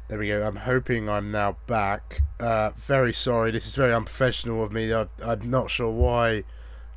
There we go. I'm hoping I'm now back. Very sorry. This is very unprofessional of me. I'm not sure why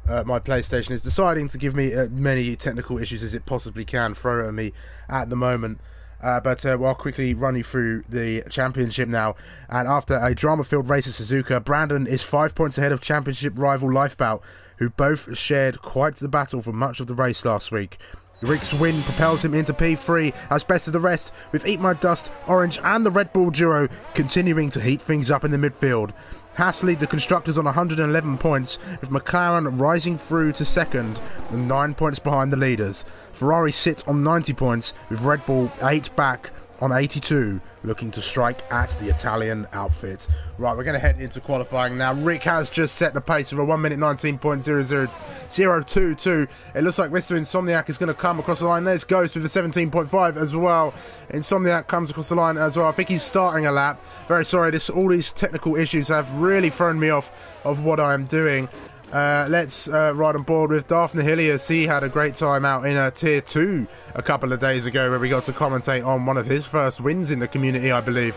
my PlayStation is deciding to give me as many technical issues as it possibly can throw at me at the moment. But I'll quickly run you through the championship now. And after a drama-filled race at Suzuka, Brandon is 5 points ahead of championship rival Lifebout, who both shared quite the battle for much of the race last week. Rick's win propels him into P3 as best of the rest, with Eat My Dust, Orange and the Red Bull duo continuing to heat things up in the midfield. Haas lead the constructors on 111 points, with McLaren rising through to second and 9 points behind the leaders. Ferrari sits on 90 points, with Red Bull 8 back on 82, looking to strike at the Italian outfit. Right, we're going to head into qualifying now. Rick has just set the pace with a 1 minute 19.00022. It looks like Mr. Insomniac is going to come across the line. There's Ghost with a 17.5 as well. Insomniac comes across the line as well. I think he's starting a lap. Very sorry, all these technical issues have really thrown me off of what I'm doing. Let's ride on board with Daphne Hilius. He had a great time out in Tier 2 a couple of days ago, where we got to commentate on one of his first wins in the community, I believe.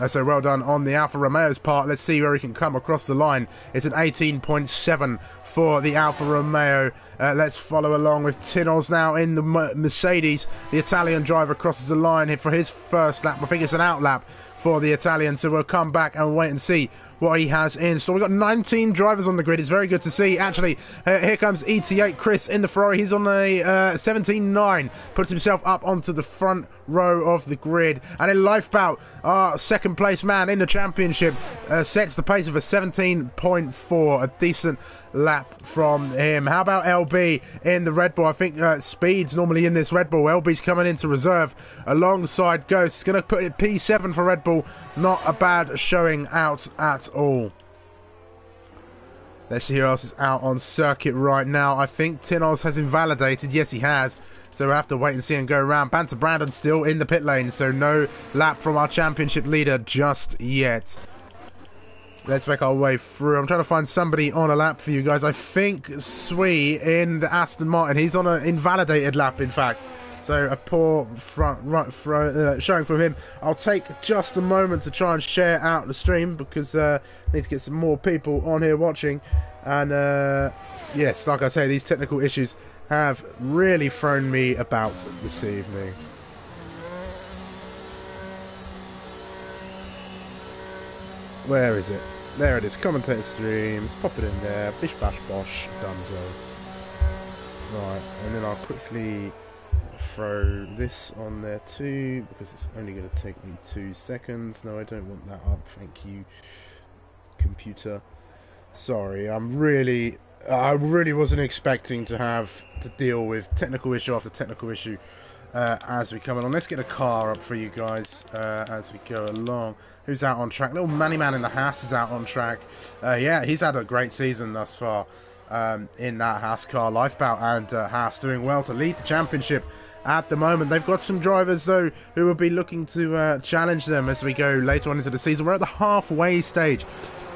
So well done on the Alfa Romeo's part. Let's see where he can come across the line. It's an 18.7 for the Alfa Romeo. Let's follow along with Tinos now in the Mercedes. The Italian driver crosses the line for his first lap. I think it's an out lap for the Italian, so we'll come back and wait and see what he has in. So we've got 19 drivers on the grid. It's very good to see. Actually, here comes ET8 Chris in the Ferrari. He's on a 17.9. Puts himself up onto the front row of the grid. And in Lifebout, our second place man in the championship, sets the pace of a 17.4. A decent lap from him. How about LB in the Red Bull? I think Speed's normally in this Red Bull. LB's coming into reserve alongside Ghost. It's going to put it P7 for Red Bull. Not a bad showing out at all. Let's see who else is out on circuit right now. I think Tinos has invalidated. Yes, he has. So we'll have to wait and see and go around. Banter Brandon still in the pit lane, so no lap from our championship leader just yet. Let's make our way through. I'm trying to find somebody on a lap for you guys. I think Swee in the Aston Martin. He's on an invalidated lap, in fact. So a poor showing from him. I'll take just a moment to try and share out the stream, because I need to get some more people on here watching. And yes, like I say, these technical issues have really thrown me about this evening. Where is it? There it is. Commentator streams. Pop it in there. Bish bash bosh. Dunzo. Right, and then I'll quickly throw this on there too, because it's only going to take me 2 seconds. No, I don't want that up. Thank you, computer. Sorry, I really wasn't expecting to have to deal with technical issue after technical issue as we come along. Let's get a car up for you guys as we go along. Who's out on track? Little Manny Man in the Haas is out on track. Yeah, he's had a great season thus far in that Haas car. Lifebout and Haas doing well to lead the championship at the moment. They've got some drivers, though, who will be looking to challenge them as we go later on into the season. We're at the halfway stage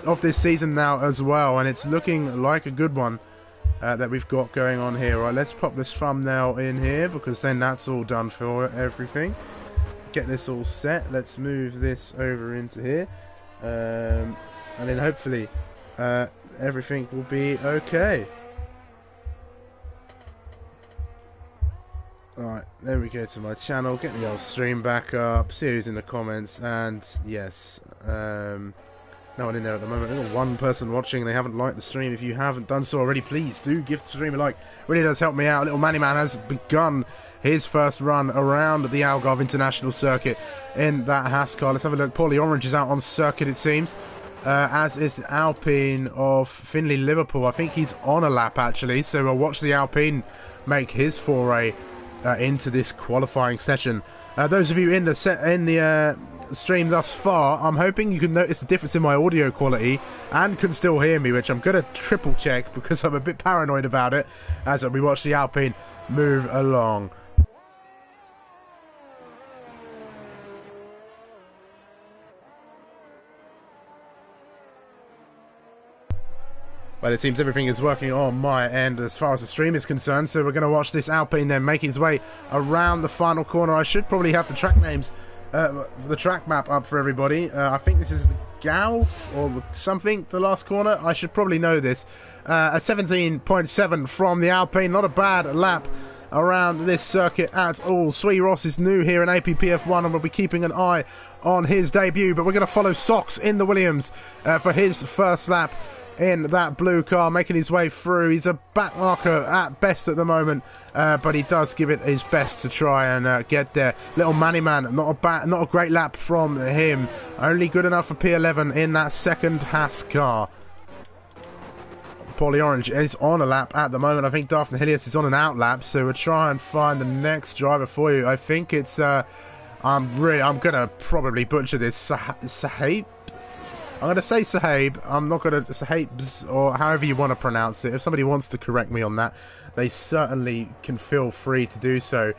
of this season now as well, and it's looking like a good one that we've got going on here. Right, let's pop this thumbnail in here, because then that's all done for everything. Get this all set. Let's move this over into here, and then hopefully everything will be okay. Right, there we go to my channel. Get the old stream back up. See who's in the comments. And yes, no one in there at the moment. There's one person watching. They haven't liked the stream. If you haven't done so already, please do give the stream a like. Really does help me out. Little Manny Man has begun his first run around the Algarve International Circuit in that Haas car. Let's have a look. Paulie Orange is out on circuit, it seems. As is the Alpine of Finley Liverpool. I think he's on a lap, actually. So we'll watch the Alpine make his foray into this qualifying session. Those of you in the stream thus far, I'm hoping you can notice the difference in my audio quality and can still hear me, which I'm going to triple check because I'm a bit paranoid about it as we watch the Alpine move along. Well, it seems everything is working on my end as far as the stream is concerned, so we're going to watch this Alpine then make its way around the final corner. I should probably have the track names the track map up for everybody. I think this is the Gal or something, the last corner. I should probably know this. A 17.7 from the Alpine. Not a bad lap around this circuit at all. Swee Ross is new here in APPF1 and we'll be keeping an eye on his debut, but we're going to follow Socks in the Williams for his first lap in that blue car, making his way through. He's a back marker at best at the moment, but he does give it his best to try and get there. Little Manny Man, not a great lap from him. Only good enough for P11 in that second Haas car. Paulie Orange is on a lap at the moment. I think Daphne Hilliard is on an out lap, so we'll try and find the next driver for you. I think it's I'm gonna probably butcher this. Sahib. I'm gonna say Sahib. I'm not gonna Sahibs, or however you want to pronounce it. If somebody wants to correct me on that, they certainly can feel free to do so.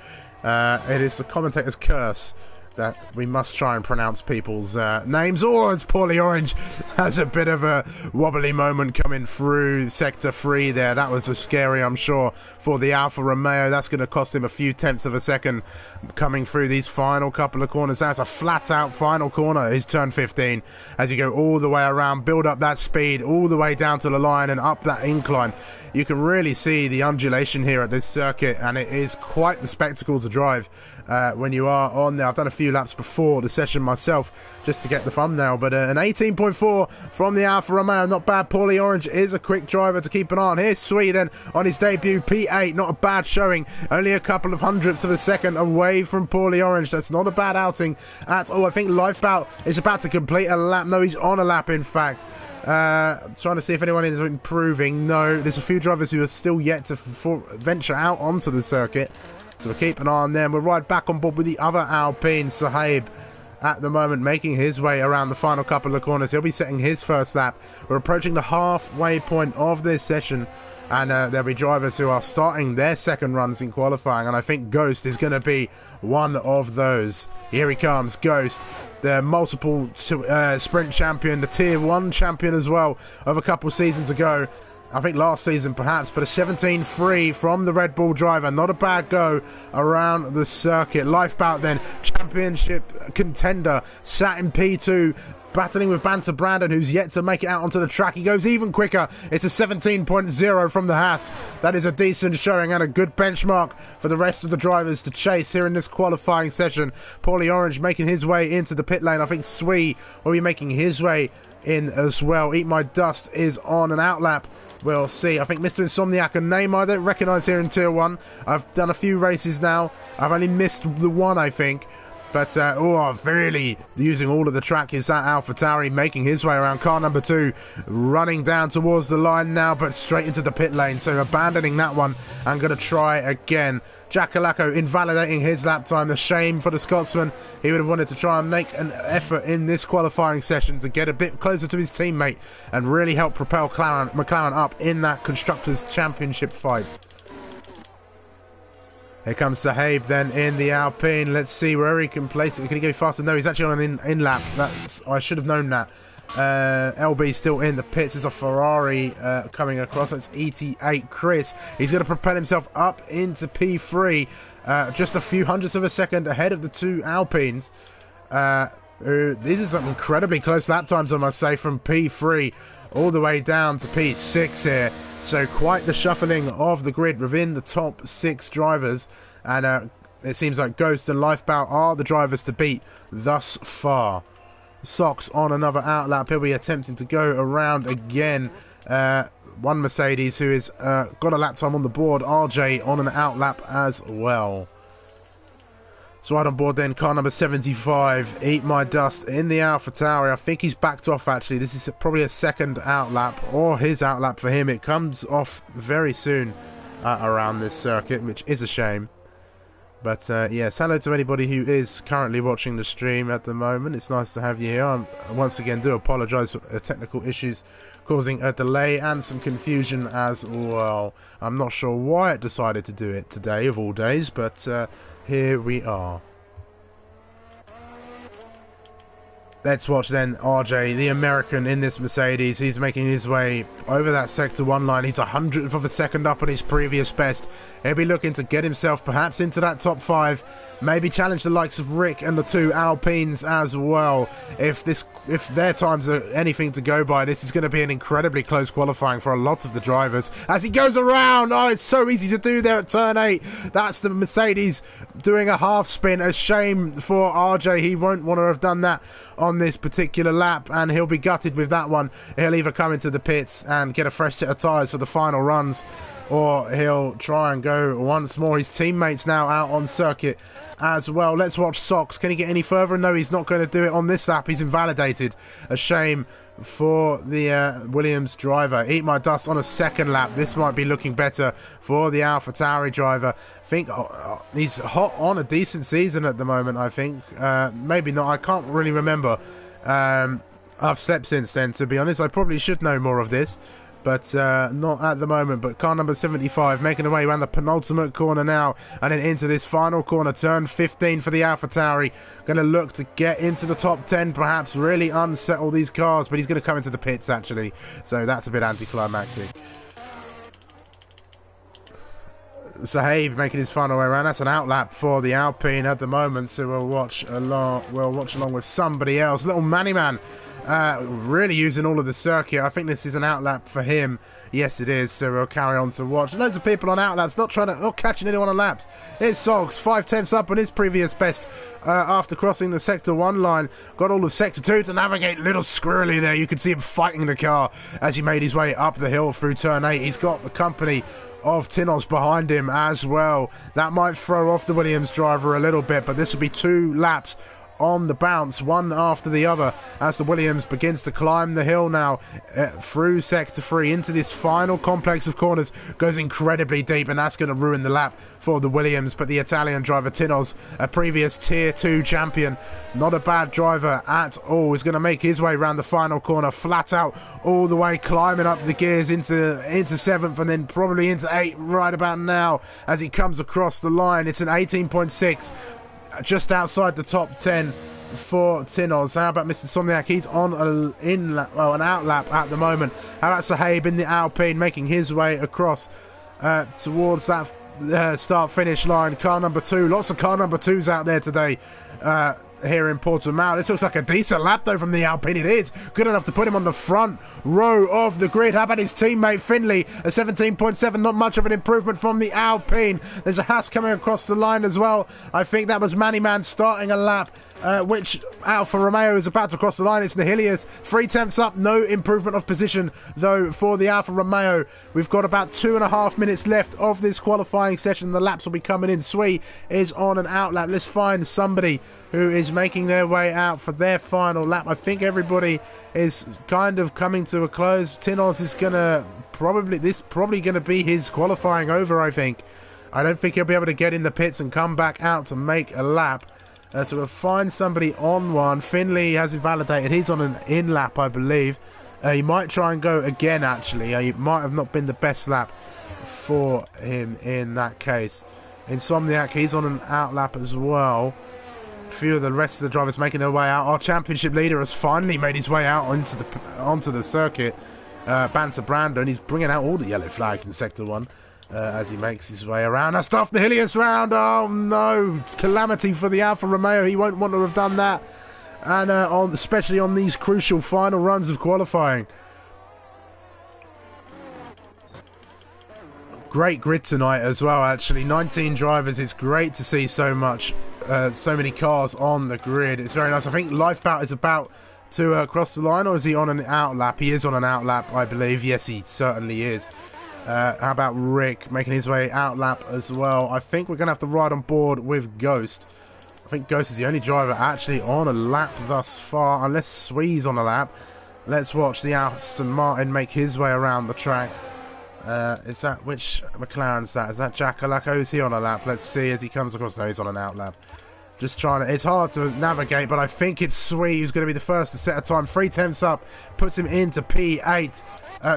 It is the commentator's curse that we must try and pronounce people's names, or as Paulie Orange has a bit of a wobbly moment coming through sector 3 there. That was scary, I'm sure, for the Alfa Romeo. That's going to cost him a few tenths of a second coming through these final couple of corners. That's a flat out final corner, his turn 15, as you go all the way around, build up that speed all the way down to the line and up that incline. You can really see the undulation here at this circuit, and it is quite the spectacle to drive when you are on there. I've done a few laps before the session myself just to get the thumbnail, but an 18.4 from the Alfa Romeo, not bad. Paulie Orange is a quick driver to keep an eye on. Here's Sweden on his debut, P8, not a bad showing, only a couple of hundredths of a second away from Paulie Orange. That's not a bad outing at all. I think Lifebout is about to complete a lap. No, he's on a lap, in fact. Trying to see if anyone is improving. No, there's a few drivers who are still yet to venture out onto the circuit, so we'll keep an eye on them. We're right back on board with the other Alpine, Sahib, at the moment, making his way around the final couple of corners. He'll be setting his first lap. We're approaching the halfway point of this session, and there'll be drivers who are starting their second runs in qualifying, and I think Ghost is going to be one of those. Here he comes, Ghost, the multiple sprint champion, the tier 1 champion as well of a couple seasons ago. I think last season perhaps, but a 17.3 from the Red Bull driver. Not a bad go around the circuit. Lifebout then, championship contender, sat in P2, battling with Banter Brandon, who's yet to make it out onto the track. He goes even quicker. It's a 17.0 from the Haas. That is a decent showing and a good benchmark for the rest of the drivers to chase here in this qualifying session. Paulie Orange making his way into the pit lane. I think Swee will be making his way in as well. Eat My Dust is on an outlap. We'll see. I think Mr. Insomniac, a name I don't recognise here in Tier 1. I've done a few races now. I've only missed the one, I think. But, really using all of the track is that AlphaTauri, making his way around car number 2, running down towards the line now, but straight into the pit lane. So abandoning that one and going to try again. Jack Kalako invalidating his lap time. The shame for the Scotsman. He would have wanted to try and make an effort in this qualifying session to get a bit closer to his teammate and really help propel McLaren up in that Constructors' Championship fight. Here comes Sahib then in the Alpine. Let's see where he can place it. Can he go faster? No, he's actually on an in-lap. I should have known that. LB still in the pits. There's a Ferrari coming across. That's ET8 Chris. He's going to propel himself up into P3. Just a few hundredths of a second ahead of the two Alpines. These are some incredibly close lap times, I must say, from P3 all the way down to P6 here. So quite the shuffling of the grid within the top 6 drivers, and it seems like Ghost and Lifebout are the drivers to beat thus far. Socks on another outlap. He'll be attempting to go around again. One Mercedes who is got a lap time on the board. RJ on an outlap as well. So right on board then, car number 75, Eat My Dust in the AlphaTauri. I think he's backed off actually. This is probably a second outlap, or his outlap for him. It comes off very soon around this circuit, which is a shame. But yes, hello to anybody who is currently watching the stream at the moment. It's nice to have you here. I once again do apologise for technical issues causing a delay and some confusion as well. I'm not sure why it decided to do it today of all days, but here we are. Let's watch then RJ, the American in this Mercedes. He's making his way over that sector 1 line. He's 100th of a second up on his previous best. He'll be looking to get himself perhaps into that top 5. Maybe challenge the likes of Rick and the 2 Alpines as well. If their times are anything to go by, this is going to be an incredibly close qualifying for a lot of the drivers. As he goes around, oh, it's so easy to do there at turn 8. That's the Mercedes doing a half spin. A shame for RJ. He won't want to have done that on this particular lap, and he'll be gutted with that one. He'll either come into the pits and get a fresh set of tyres for the final runs, or he'll try and go once more. His teammates now out on circuit as well. Let's watch Sox. Can he get any further? No, he's not going to do it on this lap. He's invalidated. A shame for the Williams driver. Eat my dust on a second lap. This might be looking better for the AlphaTauri driver. I think he's hot on a decent season at the moment, I think. Maybe not. I can't really remember. I've slept since then, to be honest. I probably should know more of this, but not at the moment. But car number 75 making their way around the penultimate corner now, and then into this final corner, turn 15 for the AlphaTauri. Going to look to get into the top 10, perhaps really unsettle these cars, but he's going to come into the pits actually, so that's a bit anticlimactic. Sahib making his final way around. That's an outlap for the Alpine at the moment, so we'll watch along with somebody else. Little Manny Man really using all of the circuit. I think this is an outlap for him. Yes, it is. So we'll carry on to watch. Loads of people on outlaps, not catching anyone on laps. It's Sogs, 5/10 up on his previous best after crossing the Sector 1 line. Got all of Sector 2 to navigate. Little squirrely there. You could see him fighting the car as he made his way up the hill through turn 8. He's got the company of Tinos behind him as well. That might throw off the Williams driver a little bit, but this will be 2 laps on the bounce, one after the other, as the Williams begins to climb the hill now through Sector 3 into this final complex of corners. Goes incredibly deep, and that's going to ruin the lap for the Williams. But the Italian driver Tinos, a previous Tier 2 champion, not a bad driver at all, is going to make his way around the final corner flat out all the way, climbing up the gears into 7th and then probably into 8 right about now as he comes across the line. It's an 18.6, just outside the top 10 for Tinos. How about Mr. Somniak? He's on an outlap at the moment. How about Sahib in the Alpine making his way across towards that start-finish line? Car number 2. Lots of car number 2s out there today here in Portugal. This looks like a decent lap though from the Alpine. It is good enough to put him on the front row of the grid. How about his teammate Finley? A 17.7, not much of an improvement from the Alpine. There's a Haas coming across the line as well. I think that was Manny Man starting a lap, which Alfa Romeo is about to cross the line. It's Nihilius, 3/10 up, no improvement of position though for the Alfa Romeo. We've got about 2.5 minutes left of this qualifying session. The laps will be coming in. Sui is on an outlap. Let's find somebody who is making their way out for their final lap. I think everybody is kind of coming to a close. Tinos is gonna probably going to be his qualifying over, I think. I don't think he'll be able to get in the pits and come back out to make a lap. So we'll find somebody on one. Finley has invalidated. He's on an in lap, I believe. He might try and go again, actually. He might have not been the best lap for him in that case. Insomniac, he's on an out lap as well. A few of the rest of the drivers making their way out. Our championship leader has finally made his way out onto the circuit. Banter Brandon, he's bringing out all the yellow flags in Sector 1. As he makes his way around. That's off the Hilius round. Oh no, calamity for the Alfa Romeo. He won't want to have done that, and especially on these crucial final runs of qualifying. Great grid tonight as well, actually. 19 drivers. It's great to see so many cars on the grid. It's very nice. I think Lifebout is about to cross the line, or is he on an outlap? He is on an outlap, I believe. Yes, he certainly is. How about Rick making his way out lap as well? I think we're going to have to ride on board with Ghost. I think Ghost is the only driver actually on a lap thus far, unless Swee's on a lap. Let's watch the Aston Martin make his way around the track. Is that, which McLaren is that? Is that Jack Alaco? Is he on a lap? Let's see as he comes across. No, he's on an out lap. Just trying to... It's hard to navigate, but I think it's Sweet who's going to be the first to set a time. 3/10 up, puts him into P8.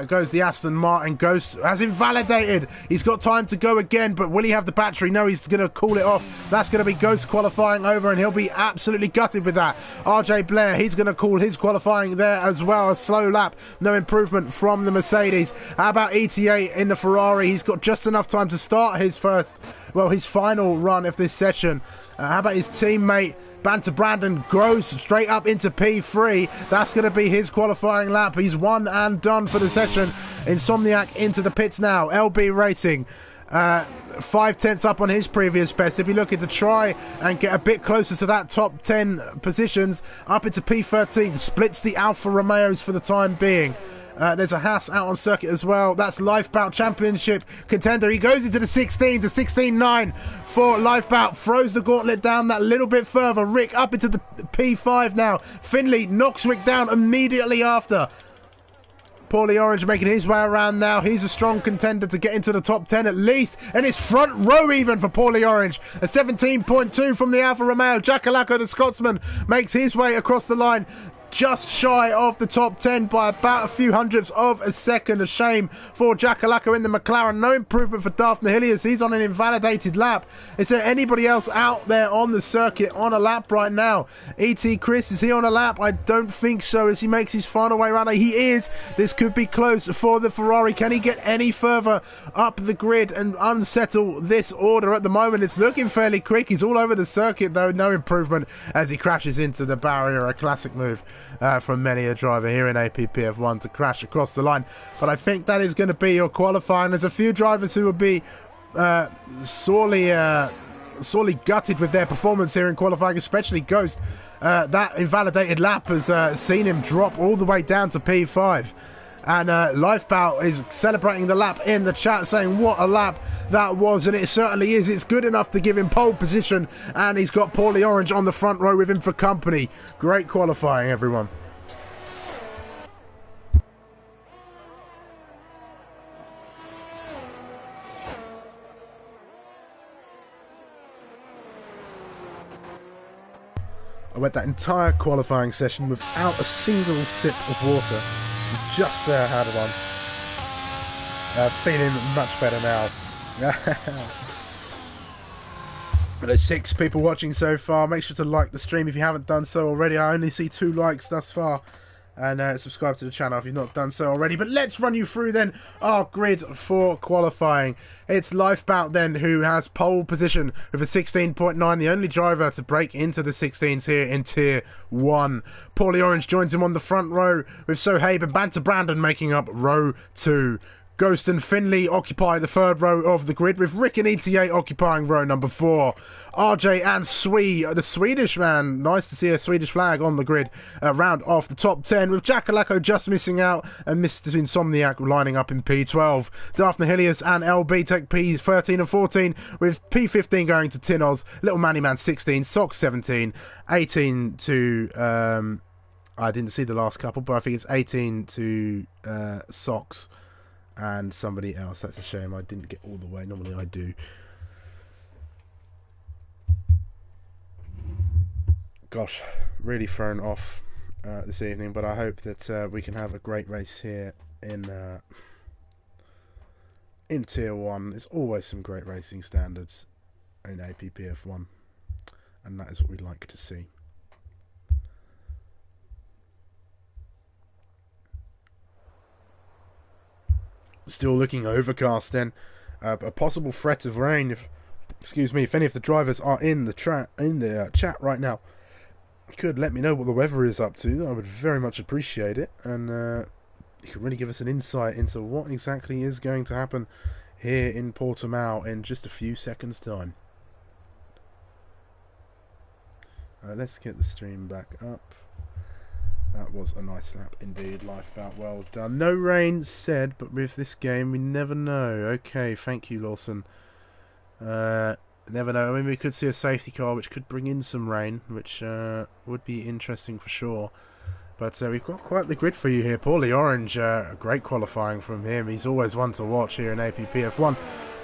Goes the Aston Martin. Ghost has invalidated. He's got time to go again, but will he have the battery? No, he's going to call it off. That's going to be Ghost qualifying over, and he'll be absolutely gutted with that. RJ Blair, he's going to call his qualifying there as well. A slow lap. No improvement from the Mercedes. How about ETA in the Ferrari? He's got just enough time to start his his final run of this session. How about his teammate? Banter Brandon goes straight up into P3. That's going to be his qualifying lap. He's one and done for the session. Insomniac into the pits now. LB Racing, 5/10 up on his previous best. If you're looking to try and get a bit closer to that top 10 positions, up into P13. Splits the Alfa Romeos for the time being. There's a Haas out on circuit as well. That's Lifebout Championship contender. He goes into the 16 to 16.9 for Lifebout. Throws the gauntlet down that little bit further. Rick up into the P5 now. Finley knocks Rick down immediately after. Paulie Orange making his way around now. He's a strong contender to get into the top 10 at least. And it's front row even for Paulie Orange. A 17.2 from the Alfa Romeo. Jackalacco, the Scotsman, makes his way across the line. Just shy of the top 10 by about a few hundredths of a second. A shame for Jackalacco in the McLaren. No improvement for Daphne Hilliers. He's on an invalidated lap. Is there anybody else out there on the circuit on a lap right now? E.T. Chris, is he on a lap? I don't think so as he makes his final way around. He is. This could be close for the Ferrari. Can he get any further up the grid and unsettle this order? At the moment, it's looking fairly quick. He's all over the circuit, though. No improvement as he crashes into the barrier. A classic move from many a driver here in APPF1 to crash across the line. But I think that is going to be your qualifying. There's a few drivers who will be sorely gutted with their performance here in qualifying, especially Ghost. That invalidated lap has seen him drop all the way down to P5. And Lifebout is celebrating the lap in the chat, saying what a lap that was, and it certainly is. It's good enough to give him pole position, and he's got Paulie Orange on the front row with him for company. Great qualifying, everyone. I went that entire qualifying session without a single sip of water. Just had one. Feeling much better now. There's 6 people watching so far. Make sure to like the stream if you haven't done so already. I only see 2 likes thus far. And subscribe to the channel if you've not done so already. But let's run you through then our grid for qualifying. It's Lifebout then who has pole position with a 16.9. The only driver to break into the 16s here in Tier 1. Paulie Orange joins him on the front row with Sohaib and Banter Brandon making up row 2. Ghost and Finley occupy the 3rd row of the grid, with Rick and ETA occupying row number 4. RJ and Swee, the Swedish man, nice to see a Swedish flag on the grid, round off the top 10, with Jackalacco just missing out and Mr. Insomniac lining up in P12. Daphne Hilliers and LB take P13 and 14, with P15 going to Tinoz, Little Manny Man 16, Sox 17, 18 to, I didn't see the last couple, but I think it's 18 to Sox. And somebody else. That's a shame. I didn't get all the way. Normally I do. Gosh, really thrown off this evening. But I hope that we can have a great race here in Tier 1. There's always some great racing standards in APPF1. And that is what we'd like to see. Still looking overcast then. A possible threat of rain if any of the drivers are in the chat right now could let me know what the weather is up to. I would very much appreciate it, and you could really give us an insight into what exactly is going to happen here in Portimao in just a few seconds time. Let's get the stream back up. That was a nice lap indeed. Lifebout, well done. No rain said, but with this game, we never know. Okay, thank you, Lawson. Never know. I mean, we could see a safety car, which could bring in some rain, which would be interesting for sure. But we've got quite the grid for you here. Paulie Orange, great qualifying from him. He's always one to watch here in APPF1.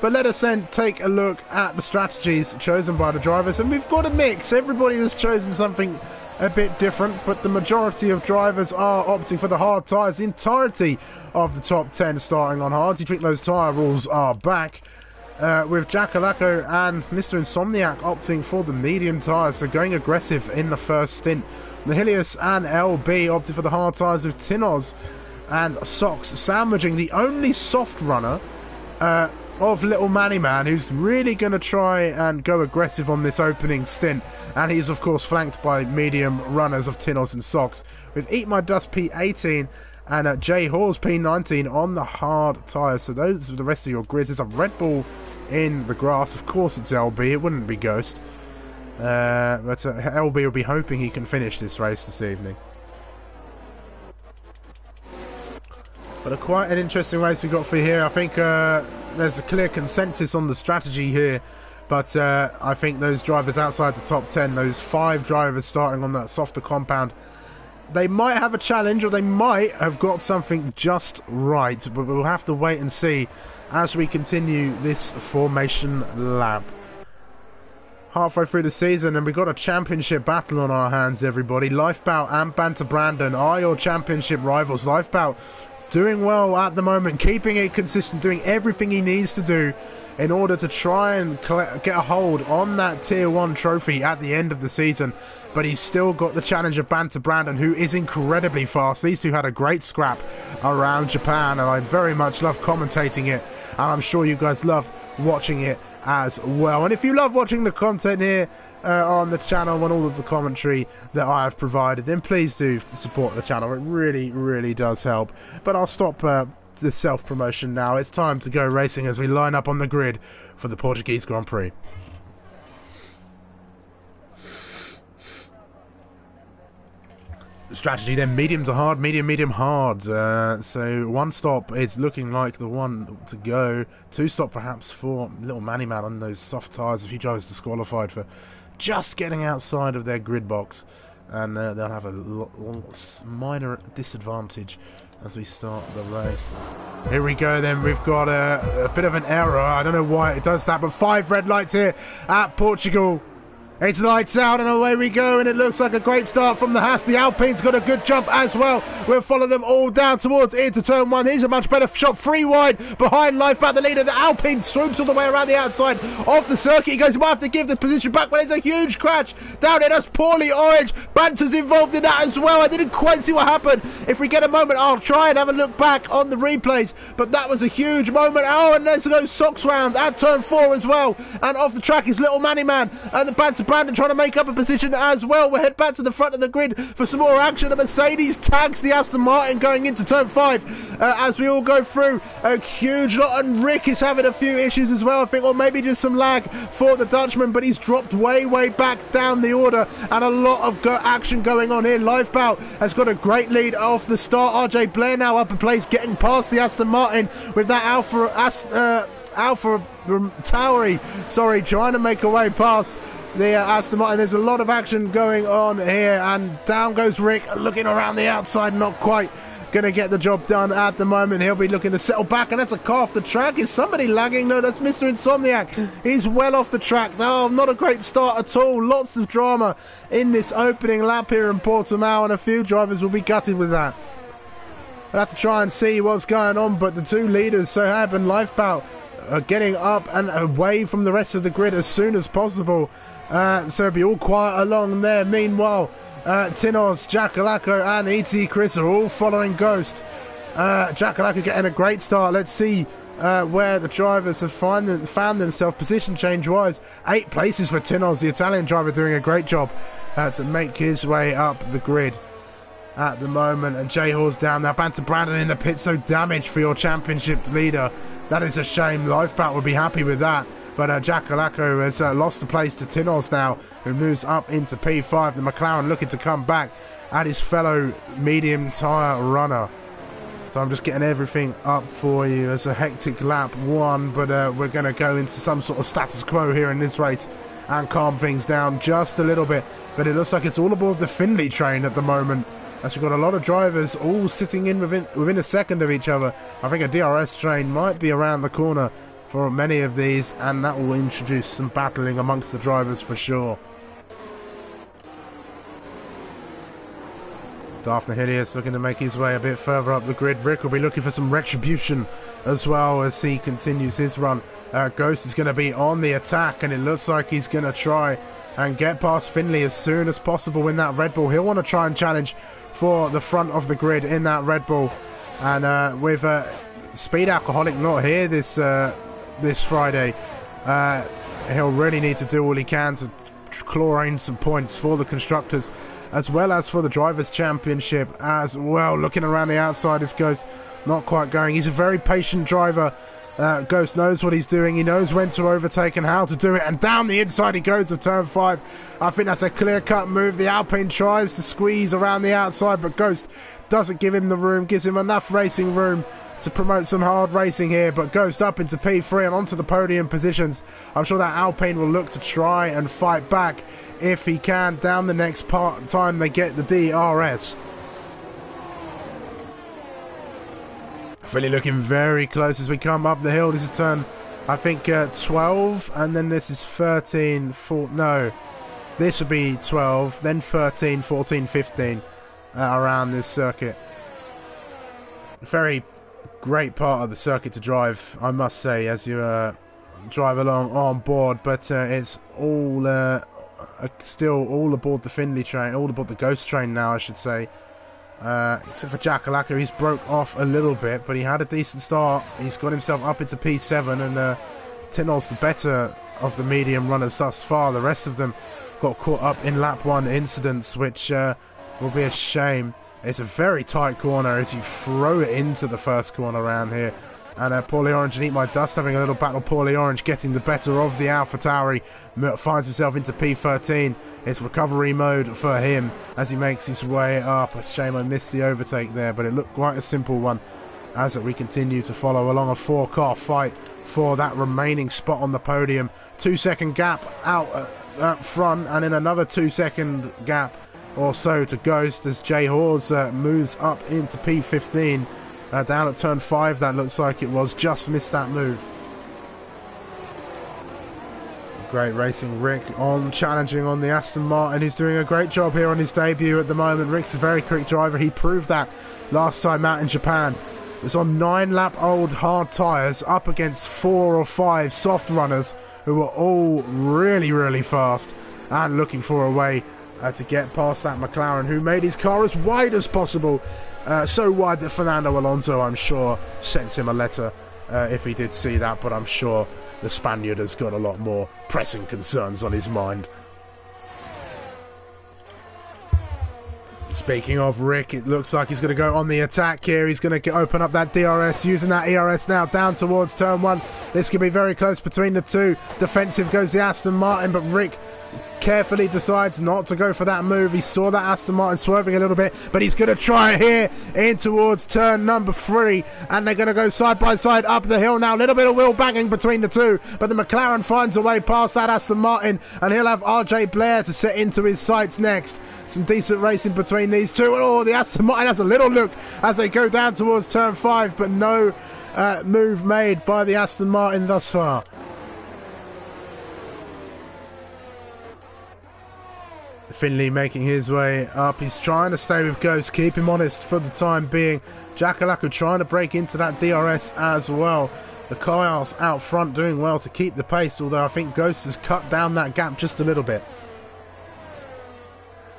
But let us then take a look at the strategies chosen by the drivers, and we've got a mix. Everybody has chosen something a bit different, but the majority of drivers are opting for the hard tyres. The entirety of the top 10 starting on hard. Do you think those tyre rules are back? With Jackalacko and Mr. Insomniac opting for the medium tyres, so going aggressive in the first stint. Nihilius and LB opted for the hard tyres, with Tinoz and Sox sandwiching the only soft runner of Little Manny Man, who's really going to try and go aggressive on this opening stint. And he's, of course, flanked by medium runners of Tinoz and Sox, with Eat My Dust P18 and J Hawes P19 on the hard tyres. So those are the rest of your grids. There's a Red Bull in the grass. Of course it's LB, it wouldn't be Ghost. But LB will be hoping he can finish this race this evening. But quite an interesting race we got for you here. I think there's a clear consensus on the strategy here. But I think those drivers outside the top 10, those 5 drivers starting on that softer compound, they might have a challenge, or they might have got something just right. But we'll have to wait and see as we continue this formation lap. Halfway through the season, and we've got a championship battle on our hands, everybody. Lifebout and Banter Brandon are your championship rivals. Lifebout doing well at the moment, keeping it consistent, doing everything he needs to do in order to try and get a hold on that Tier 1 trophy at the end of the season. But he's still got the challenge of Banter Brandon, who is incredibly fast. These two had a great scrap around Japan, and I very much love commentating it, and I'm sure you guys loved watching it as well. And if you love watching the content here on the channel and all of the commentary that I have provided, then please do support the channel. It really, really does help. But I'll stop the self-promotion now. It's time to go racing as we line up on the grid for the Portuguese Grand Prix. Strategy then, medium to hard, medium, medium, hard. So one stop is looking like the one to go. 2 stop perhaps for Little Manny Man on those soft tyres. A few drivers disqualified for just getting outside of their grid box, and they'll have a minor disadvantage as we start the race. Here we go then, we've got a bit of an error. I don't know why it does that, but 5 red lights here at Portugal. It's lights out and away we go, and it looks like a great start from the Haas. The Alpine's got a good jump as well. We'll follow them all down towards into turn 1. Here's a much better shot, 3 wide behind Lifebout, the leader. The Alpine swoops all the way around the outside of the circuit. He goes, he might have to give the position back, but it's a huge crash down here. That's poorly Orange. Banter's involved in that as well. I didn't quite see what happened. If we get a moment, I'll try and have a look back on the replays, but that was a huge moment. Oh, and there's no Sox round at turn 4 as well. And off the track is Little Manny Man and the Banter Brandon trying to make up a position as well. We'll head back to the front of the grid for some more action. The Mercedes tags the Aston Martin going into turn 5 as we all go through a huge lot, and Rick is having a few issues as well, I think, or maybe just some lag for the Dutchman, but he's dropped way back down the order, and a lot of action going on here. Lifebout has got a great lead off the start. RJ Blair now up in place, getting past the Aston Martin with that Alpha Tauri, sorry, trying to make a way past the Aston Martin. There's a lot of action going on here, and down goes Rick, looking around the outside, not quite going to get the job done at the moment. He'll be looking to settle back, and that's a car off the track. Is somebody lagging? No, that's Mr. Insomniac. He's well off the track. No, not a great start at all. Lots of drama in this opening lap here in Portimao, and a few drivers will be gutted with that. I'll have to try and see what's going on, but the 2 leaders, Sohab and Lifebout, are getting up and away from the rest of the grid as soon as possible. So it'll be all quiet along there. Meanwhile, Tinoz, Jackalacko and E.T. Chris are all following Ghost. Jackalacko getting a great start. Let's see where the drivers have found themselves position change wise. 8 places for Tinoz, the Italian driver, doing a great job to make his way up the grid at the moment. And J Hawes down there. Banter Brandon in the pit, so damaged for your championship leader. That is a shame. Lifebout would be happy with that. But Jackalacko has lost the place to Tinoz now, who moves up into P5. The McLaren looking to come back at his fellow medium tyre runner. So I'm just getting everything up for you. It's a hectic lap 1, but we're going to go into some sort of status quo here in this race and calm things down just a little bit. But it looks like it's all aboard the Findlay train at the moment, as we've got a lot of drivers all sitting in within a second of each other. I think a DRS train might be around the corner for many of these, and that will introduce some battling amongst the drivers for sure. Daphne Hillius looking to make his way a bit further up the grid. Rick will be looking for some retribution as well as he continues his run. Ghost is going to be on the attack, and it looks like he's going to try and get past Finley as soon as possible in that Red Bull. He'll want to try and challenge for the front of the grid in that Red Bull. And with Speed Alcoholic not here this Friday, he'll really need to do all he can to claw in some points for the Constructors as well as for the Drivers' Championship as well. Looking around the outside is Ghost, not quite going. He's a very patient driver. Ghost knows what he's doing. He knows when to overtake and how to do it. And down the inside he goes of turn 5. I think that's a clear-cut move. The Alpine tries to squeeze around the outside, but Ghost doesn't give him the room, gives him enough racing room to promote some hard racing here. But Ghost up into P3 and onto the podium positions. I'm sure that Alpine will look to try and fight back if he can down the next time they get the DRS. Really looking very close as we come up the hill. This is turn, I think, 12, and then this is 13, 14, no, this would be 12, then 13, 14, 15 around this circuit. Very great part of the circuit to drive, I must say, as you drive along on board, but it's all still all aboard the Findlay train, all aboard the Ghost train now, I should say. Except for Jakalaka, he's broke off a little bit, but he had a decent start. He's got himself up into P7, and Tinol's the better of the medium runners thus far. The rest of them got caught up in lap 1 incidents, which will be a shame. It's a very tight corner as you throw it into the first corner around here. And Paulie Orange and Eat My Dust having a little battle. Paulie Orange getting the better of the AlphaTauri, finds himself into P13. It's recovery mode for him as he makes his way up. A shame I missed the overtake there, but it looked quite a simple one as we continue to follow along a 4-car fight for that remaining spot on the podium. 2-second gap out front, and then another 2-second gap or so to Ghost as Jay Hawes moves up into P15. Down at turn 5, that looks like it was. Just missed that move. Some great racing. Rick on challenging on the Aston Martin, who's doing a great job here on his debut at the moment. Rick's a very quick driver. He proved that last time out in Japan. It was on 9-lap-old hard tyres up against 4 or 5 soft runners who were all really, really fast and looking for a way to get past that McLaren, who made his car as wide as possible. So wide that Fernando Alonso, I'm sure, sent him a letter if he did see that, but I'm sure the Spaniard has got a lot more pressing concerns on his mind. Speaking of Rick, it looks like he's going to go on the attack here. He's going to open up that DRS, using that ERS now down towards turn 1. This could be very close between the two. Defensive goes the Aston Martin, but Rick carefully decides not to go for that move. He saw that Aston Martin swerving a little bit, but he's going to try here in towards turn number 3, and they're going to go side by side up the hill now. A little bit of wheel banging between the two, but the McLaren finds a way past that Aston Martin, and he'll have RJ Blair to set into his sights next. Some decent racing between these two. Oh, the Aston Martin has a little look as they go down towards turn 5, but no move made by the Aston Martin thus far. Finley making his way up. He's trying to stay with Ghost, keep him honest for the time being. Jakalaku trying to break into that DRS as well. The cars out front doing well to keep the pace, although I think Ghost has cut down that gap just a little bit.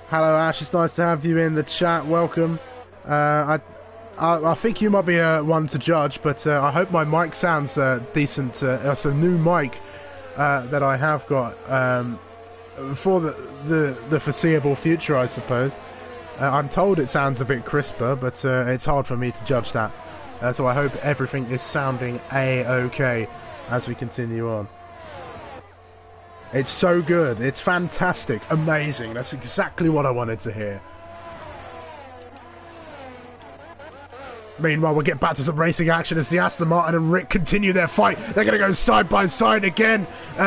Hello Ash, it's nice to have you in the chat. Welcome. I think you might be one to judge, but I hope my mic sounds decent. It's a new mic that I have got for the foreseeable future, I suppose. I'm told it sounds a bit crisper, but it's hard for me to judge that. So I hope everything is sounding A-okay as we continue on. It's so good. It's fantastic. Amazing. That's exactly what I wanted to hear. Meanwhile, we'll get back to some racing action as the Aston Martin and Rick continue their fight. They're going to go side by side again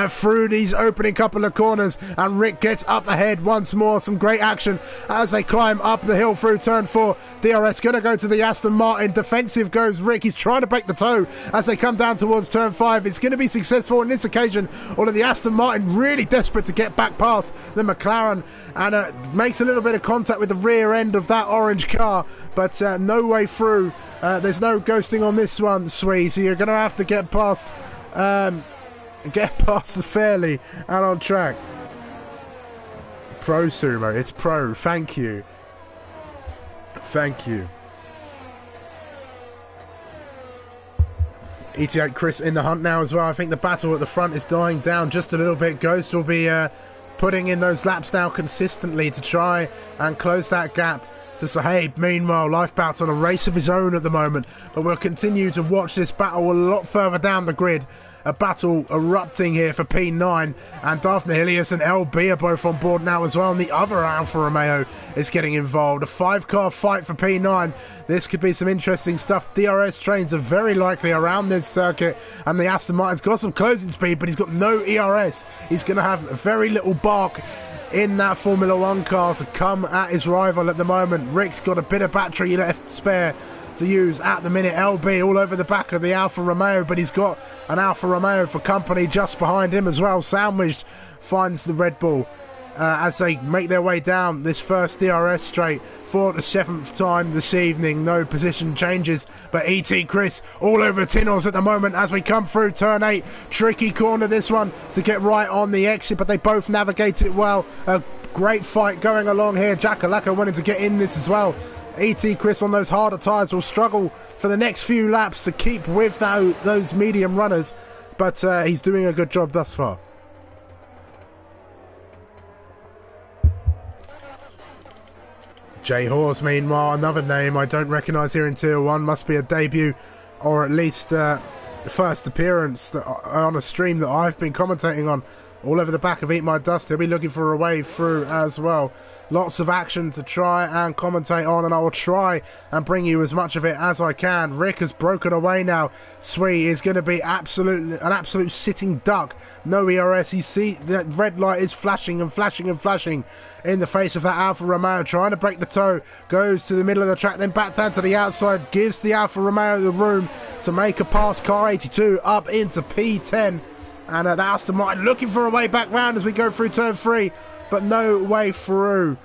through these opening couple of corners, and Rick gets up ahead once more. Some great action as they climb up the hill through turn 4. DRS going to go to the Aston Martin. Defensive goes Rick. He's trying to break the toe as they come down towards turn 5. It's going to be successful on this occasion, although the Aston Martin really desperate to get back past the McLaren, and makes a little bit of contact with the rear end of that orange car, but no way through. There's no ghosting on this one, Swee, so you're going to have to get past fairly and on track. Pro Sumo, it's pro, thank you. Thank you. ET8 Chris in the hunt now as well. I think the battle at the front is dying down just a little bit. Ghost will be putting in those laps now consistently to try and close that gap to Sahib. Meanwhile, Lifebout's on a race of his own at the moment, but we'll continue to watch this battle a lot further down the grid. A battle erupting here for P9, and Daphne Hilius and LB are both on board now as well, and the other Alfa Romeo is getting involved. A 5-car fight for P9. This could be some interesting stuff. DRS trains are very likely around this circuit, and the Aston Martin's got some closing speed, but he's got no ERS. He's going to have very little bark in that Formula 1 car to come at his rival at the moment. Rick's got a bit of battery left to spare to use at the minute. LB all over the back of the Alfa Romeo, but he's got an Alfa Romeo for company just behind him as well. Sandwiched finds the Red Bull as they make their way down this first DRS straight for the 7th time this evening. No position changes, but ET Chris all over Tinos at the moment as we come through turn 8. Tricky corner this one to get right on the exit, but they both navigate it well. A great fight going along here. Jakalaka wanting to get in this as well. ET Chris on those harder tyres will struggle for the next few laps to keep with those medium runners, but he's doing a good job thus far. Jay Horse, meanwhile, another name I don't recognise here in Tier 1, must be a debut or at least first appearance on a stream that I've been commentating on. All over the back of Eat My Dust. He'll be looking for a way through as well. Lots of action to try and commentate on, and I will try and bring you as much of it as I can. Rick has broken away now. Swee is going to be an absolute sitting duck. No ERS. You see that red light is flashing and flashing and flashing in the face of that Alfa Romeo, trying to break the toe. Goes to the middle of the track, then back down to the outside. Gives the Alfa Romeo the room to make a pass. Car 82 up into P10. And the Aston Martin looking for a way back round as we go through turn 3, but no way through.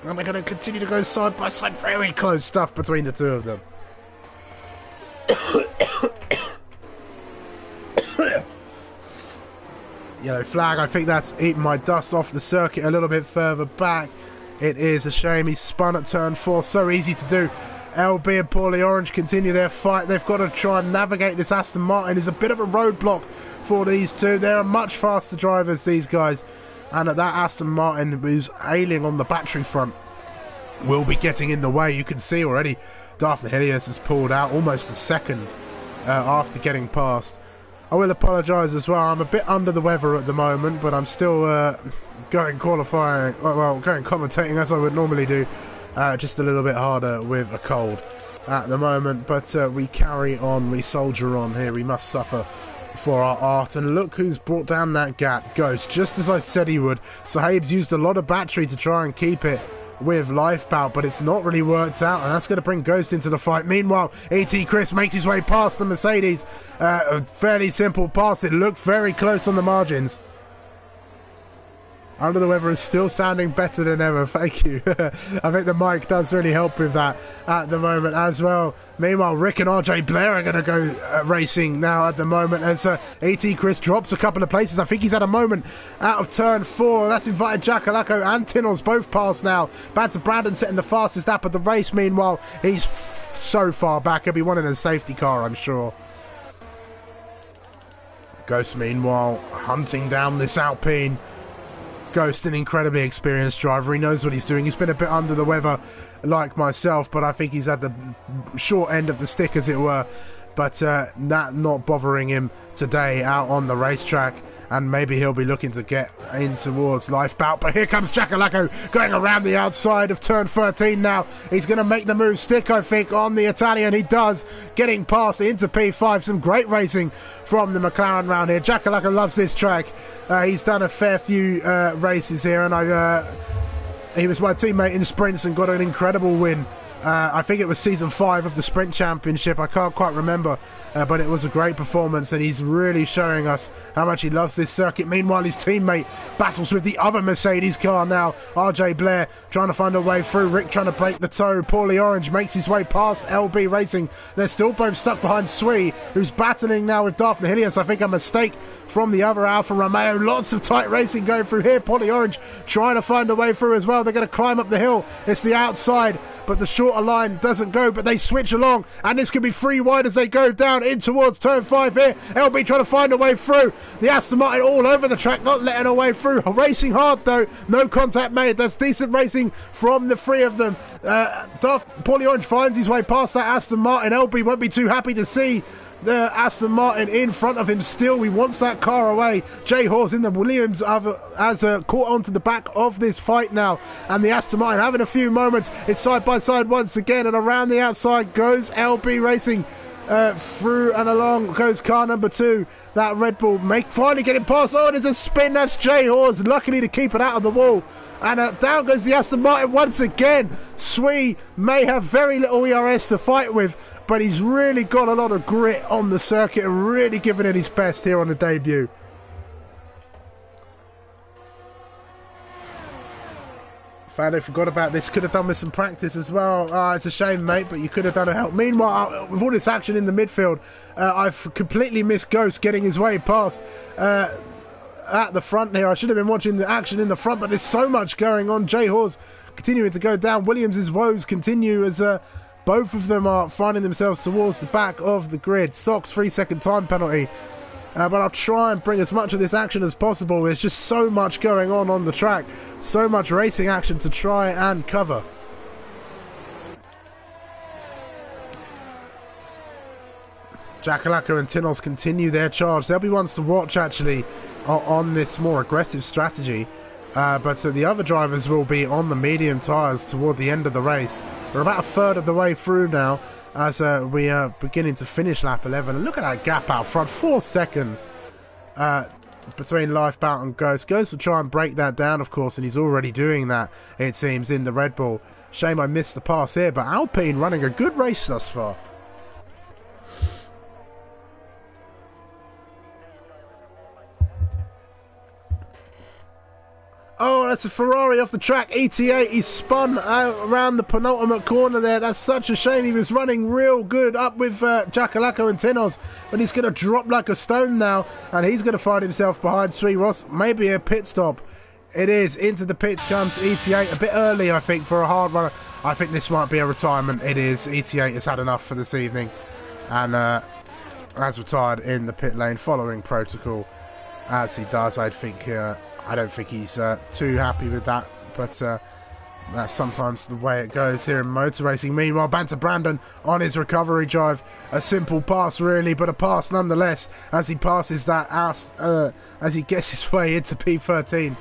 And we're going to continue to go side by side. Very close stuff between the two of them. Yellow flag. I think that's eating my dust off the circuit a little bit further back. It is a shame. He's spun at turn 4. So easy to do. LB and Paulie Orange continue their fight. They've got to try and navigate this Aston Martin. It's a bit of a roadblock for these two. They're much faster drivers, these guys, and that Aston Martin, who's ailing on the battery front, will be getting in the way. You can see already Daphne Hilius has pulled out almost a second after getting past. I will apologise as well. I'm a bit under the weather at the moment, but I'm still going commentating as I would normally do, just a little bit harder with a cold at the moment, but we carry on, we soldier on here. We must suffer for our art, and look who's brought down that gap. Ghost, just as I said he would. Sahib's used a lot of battery to try and keep it with Lifebout, but it's not really worked out, and that's going to bring Ghost into the fight. Meanwhile, ET Chris makes his way past the Mercedes. A fairly simple pass. It looked very close on the margins. Under the Weather is still sounding better than ever. Thank you. I think the mic does really help with that at the moment as well. Meanwhile, Rick and RJ Blair are going to go racing now at the moment as ET Chris drops a couple of places. I think he's had a moment out of turn 4. That's invited Jakalako and Tinnels both past now. Back to Brandon setting the fastest lap of the race. Meanwhile, he's so far back. He'll be wanting a safety car, I'm sure. Ghost, meanwhile, hunting down this Alpine. Ghost, an incredibly experienced driver. He knows what he's doing. He's been a bit under the weather like myself, but I think he's had the short end of the stick, as it were, but that not bothering him today out on the racetrack. And maybe he'll be looking to get in towards Lifeboat. But here comes Giacolacco going around the outside of turn 13 now. He's going to make the move stick, I think, on the Italian. He does, getting past into P5. Some great racing from the McLaren round here. Giacolacco loves this track. He's done a fair few races here, and he was my teammate in sprints and got an incredible win. I think it was season 5 of the Sprint Championship. I can't quite remember, but it was a great performance, and he's really showing us how much he loves this circuit. Meanwhile, his teammate battles with the other Mercedes car now. RJ Blair trying to find a way through. Rick trying to break the toe. Paulie Orange makes his way past LB Racing. They're still both stuck behind Sui, who's battling now with Darth Nihilius. I think a mistake from the other Alfa Romeo. Lots of tight racing going through here. Paulie Orange trying to find a way through as well. They're going to climb up the hill. It's the outside, but the shorter line doesn't go, but they switch along, and this could be 3 wide as they go down in towards turn 5 here. LB trying to find a way through. The Aston Martin all over the track, not letting a way through. Racing hard though, no contact made. That's decent racing from the 3 of them. Paulie Orange finds his way past that Aston Martin. LB won't be too happy to see the Aston Martin in front of him still. He wants that car away. Jay Hawes in the Williams has caught onto the back of this fight now, and the Aston Martin having a few moments. It's side by side once again, and around the outside goes LB Racing. Through and along goes car number 2. That Red Bull finally getting past. Oh, there's a spin. That's Jay Hawes, luckily to keep it out of the wall. And down goes the Aston Martin once again. Sui may have very little ERS to fight with, but he's really got a lot of grit on the circuit and really giving it his best here on the debut. Fado forgot about this. Could have done with some practice as well. It's a shame, mate, but you could have done a help. Meanwhile, with all this action in the midfield, I've completely missed Ghost getting his way past at the front here. I should have been watching the action in the front, but there's so much going on. Jay Hawes continuing to go down. Williams' woes continue as both of them are finding themselves towards the back of the grid. Sox 3-second time penalty. But I'll try and bring as much of this action as possible. There's just so much going on the track. So much racing action to try and cover. Giacolacco and Tinos continue their charge. They'll be ones to watch, actually, on this more aggressive strategy. But the other drivers will be on the medium tyres toward the end of the race. We're about a third of the way through now, as we are beginning to finish lap 11. And look at that gap out front, 4 seconds between Lifeboat and Ghost. Ghost will try and break that down, of course, and he's already doing that, it seems, in the Red Bull. Shame I missed the pass here, but Alpine running a good race thus far. Oh, that's a Ferrari off the track. ETA, he's spun around the penultimate corner there. That's such a shame. He was running real good up with Giacolacco and Tinos, but he's going to drop like a stone now, and he's going to find himself behind Sui Ross. Maybe a pit stop. It is. Into the pits comes ETA. A bit early, I think, for a hard runner. I think this might be a retirement. It is. ETA has had enough for this evening, and has retired in the pit lane following protocol, as he does. I don't think he's too happy with that, but that's sometimes the way it goes here in motor racing. Meanwhile, Banter Brandon on his recovery drive. A simple pass, really, but a pass nonetheless, as he passes that out, as he gets his way into P13.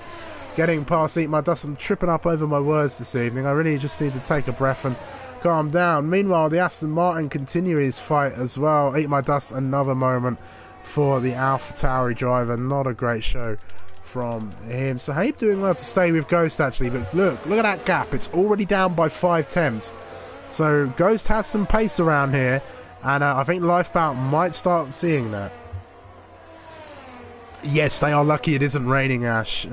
Getting past Eat My Dust. I'm tripping up over my words this evening. I really just need to take a breath and calm down. Meanwhile, the Aston Martin continue his fight as well. Eat My Dust, another moment for the AlphaTauri driver. Not a great show from him. So Habe doing well to stay with Ghost, actually, but look at that gap. It's already down by 5 tenths. So Ghost has some pace around here, and I think Lifeboat might start seeing that. Yes, they are lucky it isn't raining, Ash.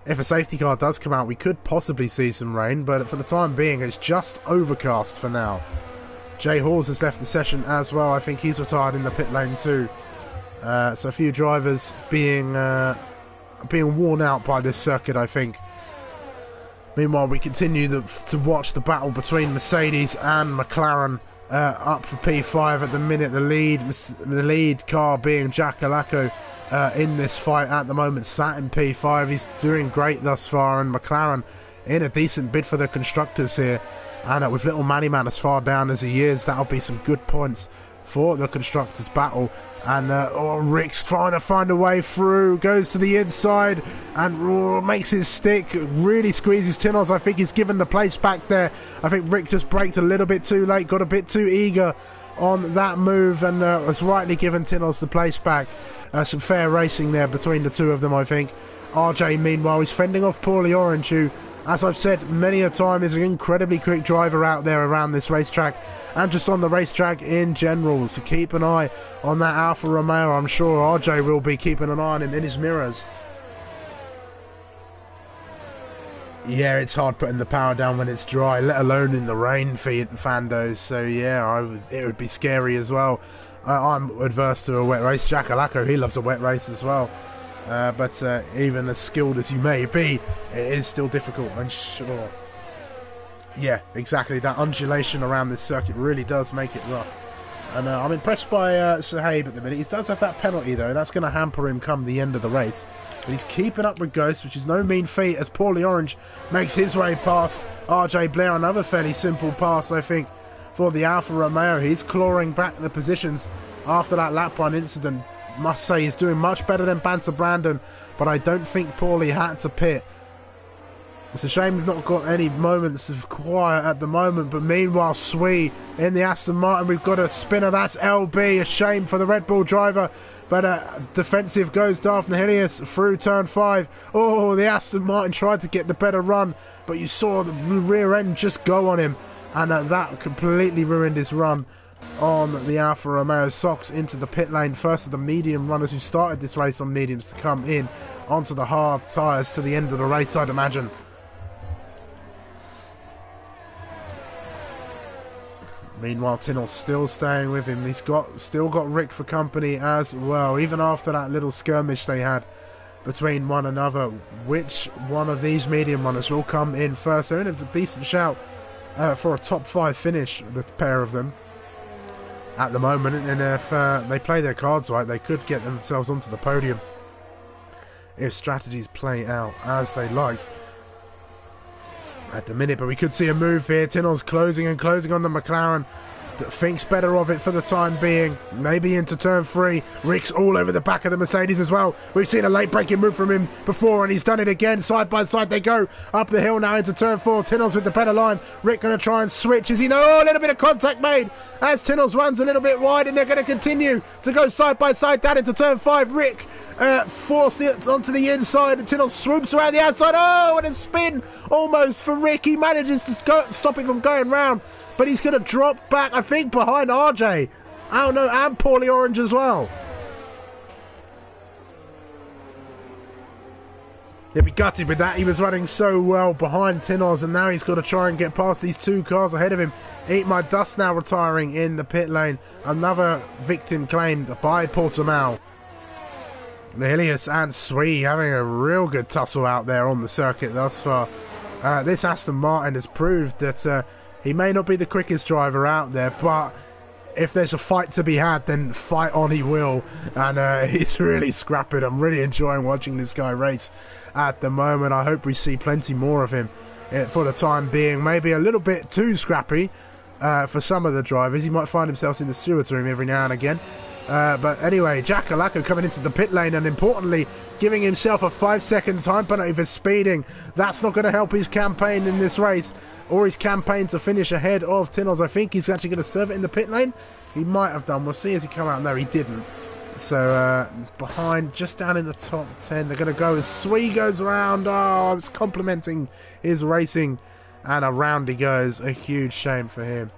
If a safety car does come out, we could possibly see some rain, but for the time being, it's just overcast for now. Jay Hawes has left the session as well. I think he's retired in the pit lane too. So a few drivers being worn out by this circuit, I think. Meanwhile, we continue to watch the battle between Mercedes and McLaren up for P5 at the minute. The lead car being Giacolacco in this fight at the moment, sat in P5. He's doing great thus far, and McLaren in a decent bid for the constructors here. And with little Manny Man as far down as he is, that'll be some good points for the Constructors battle. And Rick's trying to find a way through, goes to the inside and makes his stick, really squeezes Tinos. I think he's given the place back there. I think Rick just braked a little bit too late, got a bit too eager on that move, and has rightly given Tinos the place back. Some fair racing there between the two of them, I think. RJ, meanwhile, is fending off Poorly Orange, who, as I've said many a time, is an incredibly quick driver out there around this racetrack and just on the racetrack in general. So keep an eye on that Alfa Romeo. I'm sure RJ will be keeping an eye on him in his mirrors. Yeah, it's hard putting the power down when it's dry, let alone in the rain, Fandos. So yeah, it would be scary as well. I'm adverse to a wet race. Jack Alacco, he loves a wet race as well. But even as skilled as you may be, it is still difficult, I'm sure. Yeah, exactly. That undulation around this circuit really does make it rough. And I'm impressed by Sahib at the minute. He does have that penalty, though. That's going to hamper him come the end of the race. But he's keeping up with Ghost, which is no mean feat, as Paulie Orange makes his way past RJ Blair. Another fairly simple pass, I think, for the Alfa Romeo. He's clawing back the positions after that lap 1 incident. Must say he's doing much better than Banter Brandon, but I don't think Paulie had to pit. It's a shame he's not got any moments of quiet at the moment, but meanwhile, Swee in the Aston Martin, we've got a spinner, that's LB, a shame for the Red Bull driver, but defensive goes Darth Nihilius through turn 5. Oh, the Aston Martin tried to get the better run, but you saw the rear end just go on him, and that completely ruined his run on the Alfa Romeo. Sox into the pit lane, first of the medium runners who started this race on mediums to come in onto the hard tyres to the end of the race, I'd imagine. Meanwhile, Tinnell's still staying with him. He's still got Rick for company as well, even after that little skirmish they had between one another. Which one of these medium runners will come in first? They're in a decent shout for a top 5 finish, the pair of them, at the moment, and if they play their cards right, they could get themselves onto the podium if strategies play out as they like at the minute. But we could see a move here. Tinnell's closing and closing on the McLaren that thinks better of it for the time being, maybe into turn 3. Rick's all over the back of the Mercedes as well. We've seen a late braking move from him before, and he's done it again. Side by side they go up the hill now into turn 4. Tinnell's with the better line. Rick going to try and switch. Is he? No, a little bit of contact made as Tinnell's runs a little bit wide, and they're going to continue to go side by side down into turn 5. Rick forced it onto the inside, and Tinnell swoops around the outside. Oh, and a spin almost for Rick. He manages to stop it from going round, but he's going to drop back, I think, behind RJ. I don't know, and Paulie Orange as well. He'll be gutted with that. He was running so well behind Tinnell's, and now he's got to try and get past these 2 cars ahead of him. Eat My Dust now retiring in the pit lane. Another victim claimed by Portimao. Nihilius and Swee having a real good tussle out there on the circuit thus far. This Aston Martin has proved that he may not be the quickest driver out there, but if there's a fight to be had, then fight on he will. And he's really scrapping. I'm really enjoying watching this guy race at the moment. I hope we see plenty more of him for the time being. Maybe a little bit too scrappy for some of the drivers. He might find himself in the steward's room every now and again. But anyway, Jack Alacco coming into the pit lane, and importantly giving himself a 5-second time penalty for speeding. That's not going to help his campaign in this race, or his campaign to finish ahead of Tinnell's. I think he's actually going to serve it in the pit lane. He might have done. We'll see as he come out. No, he didn't. So behind, just down in the top 10, they're going to go as Swee goes around. Oh, I was complimenting his racing, and around he goes. A huge shame for him.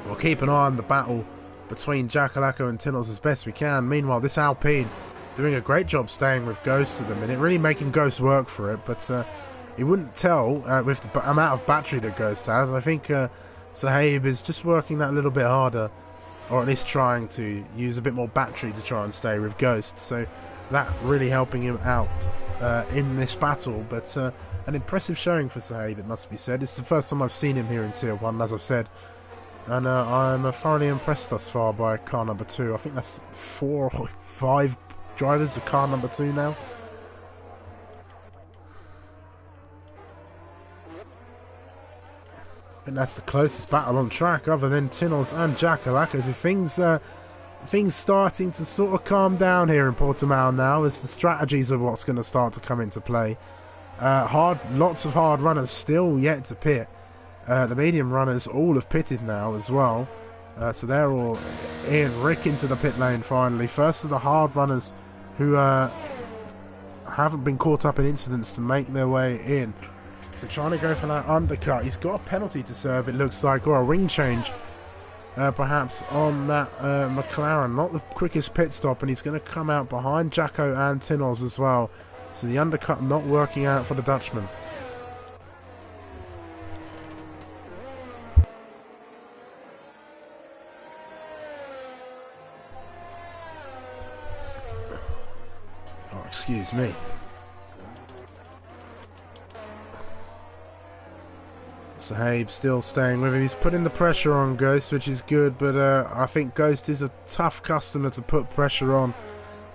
We'll keep an eye on the battle between Jack Alacco and Tinnell's as best we can. Meanwhile, this Alpine doing a great job staying with Ghost at the minute, really making Ghost work for it, but you wouldn't tell with the amount of battery that Ghost has. I think Sahib is just working that a little bit harder, or at least trying to use a bit more battery to try and stay with Ghost, so that really helping him out in this battle. But an impressive showing for Sahib, it must be said. It's the first time I've seen him here in Tier 1, as I've said. And I'm thoroughly impressed thus far by car number 2. I think that's 4 or 5 drivers of car number 2 now. I think that's the closest battle on track other than Tinos and Jakalaka. So things starting to sort of calm down here in Portimao now as the strategies of what's going to start to come into play. Lots of hard runners still yet to pit. The medium runners all have pitted now as well. So they're all in. Rick into the pit lane finally. First of the hard runners who haven't been caught up in incidents to make their way in. So trying to go for that undercut. He's got a penalty to serve, it looks like, or a wing change. Perhaps on that McLaren. Not the quickest pit stop, and he's going to come out behind Jacko and Tinos as well. So the undercut not working out for the Dutchman. Oh, excuse me. Sahib still staying with him. He's putting the pressure on Ghost, which is good, but I think Ghost is a tough customer to put pressure on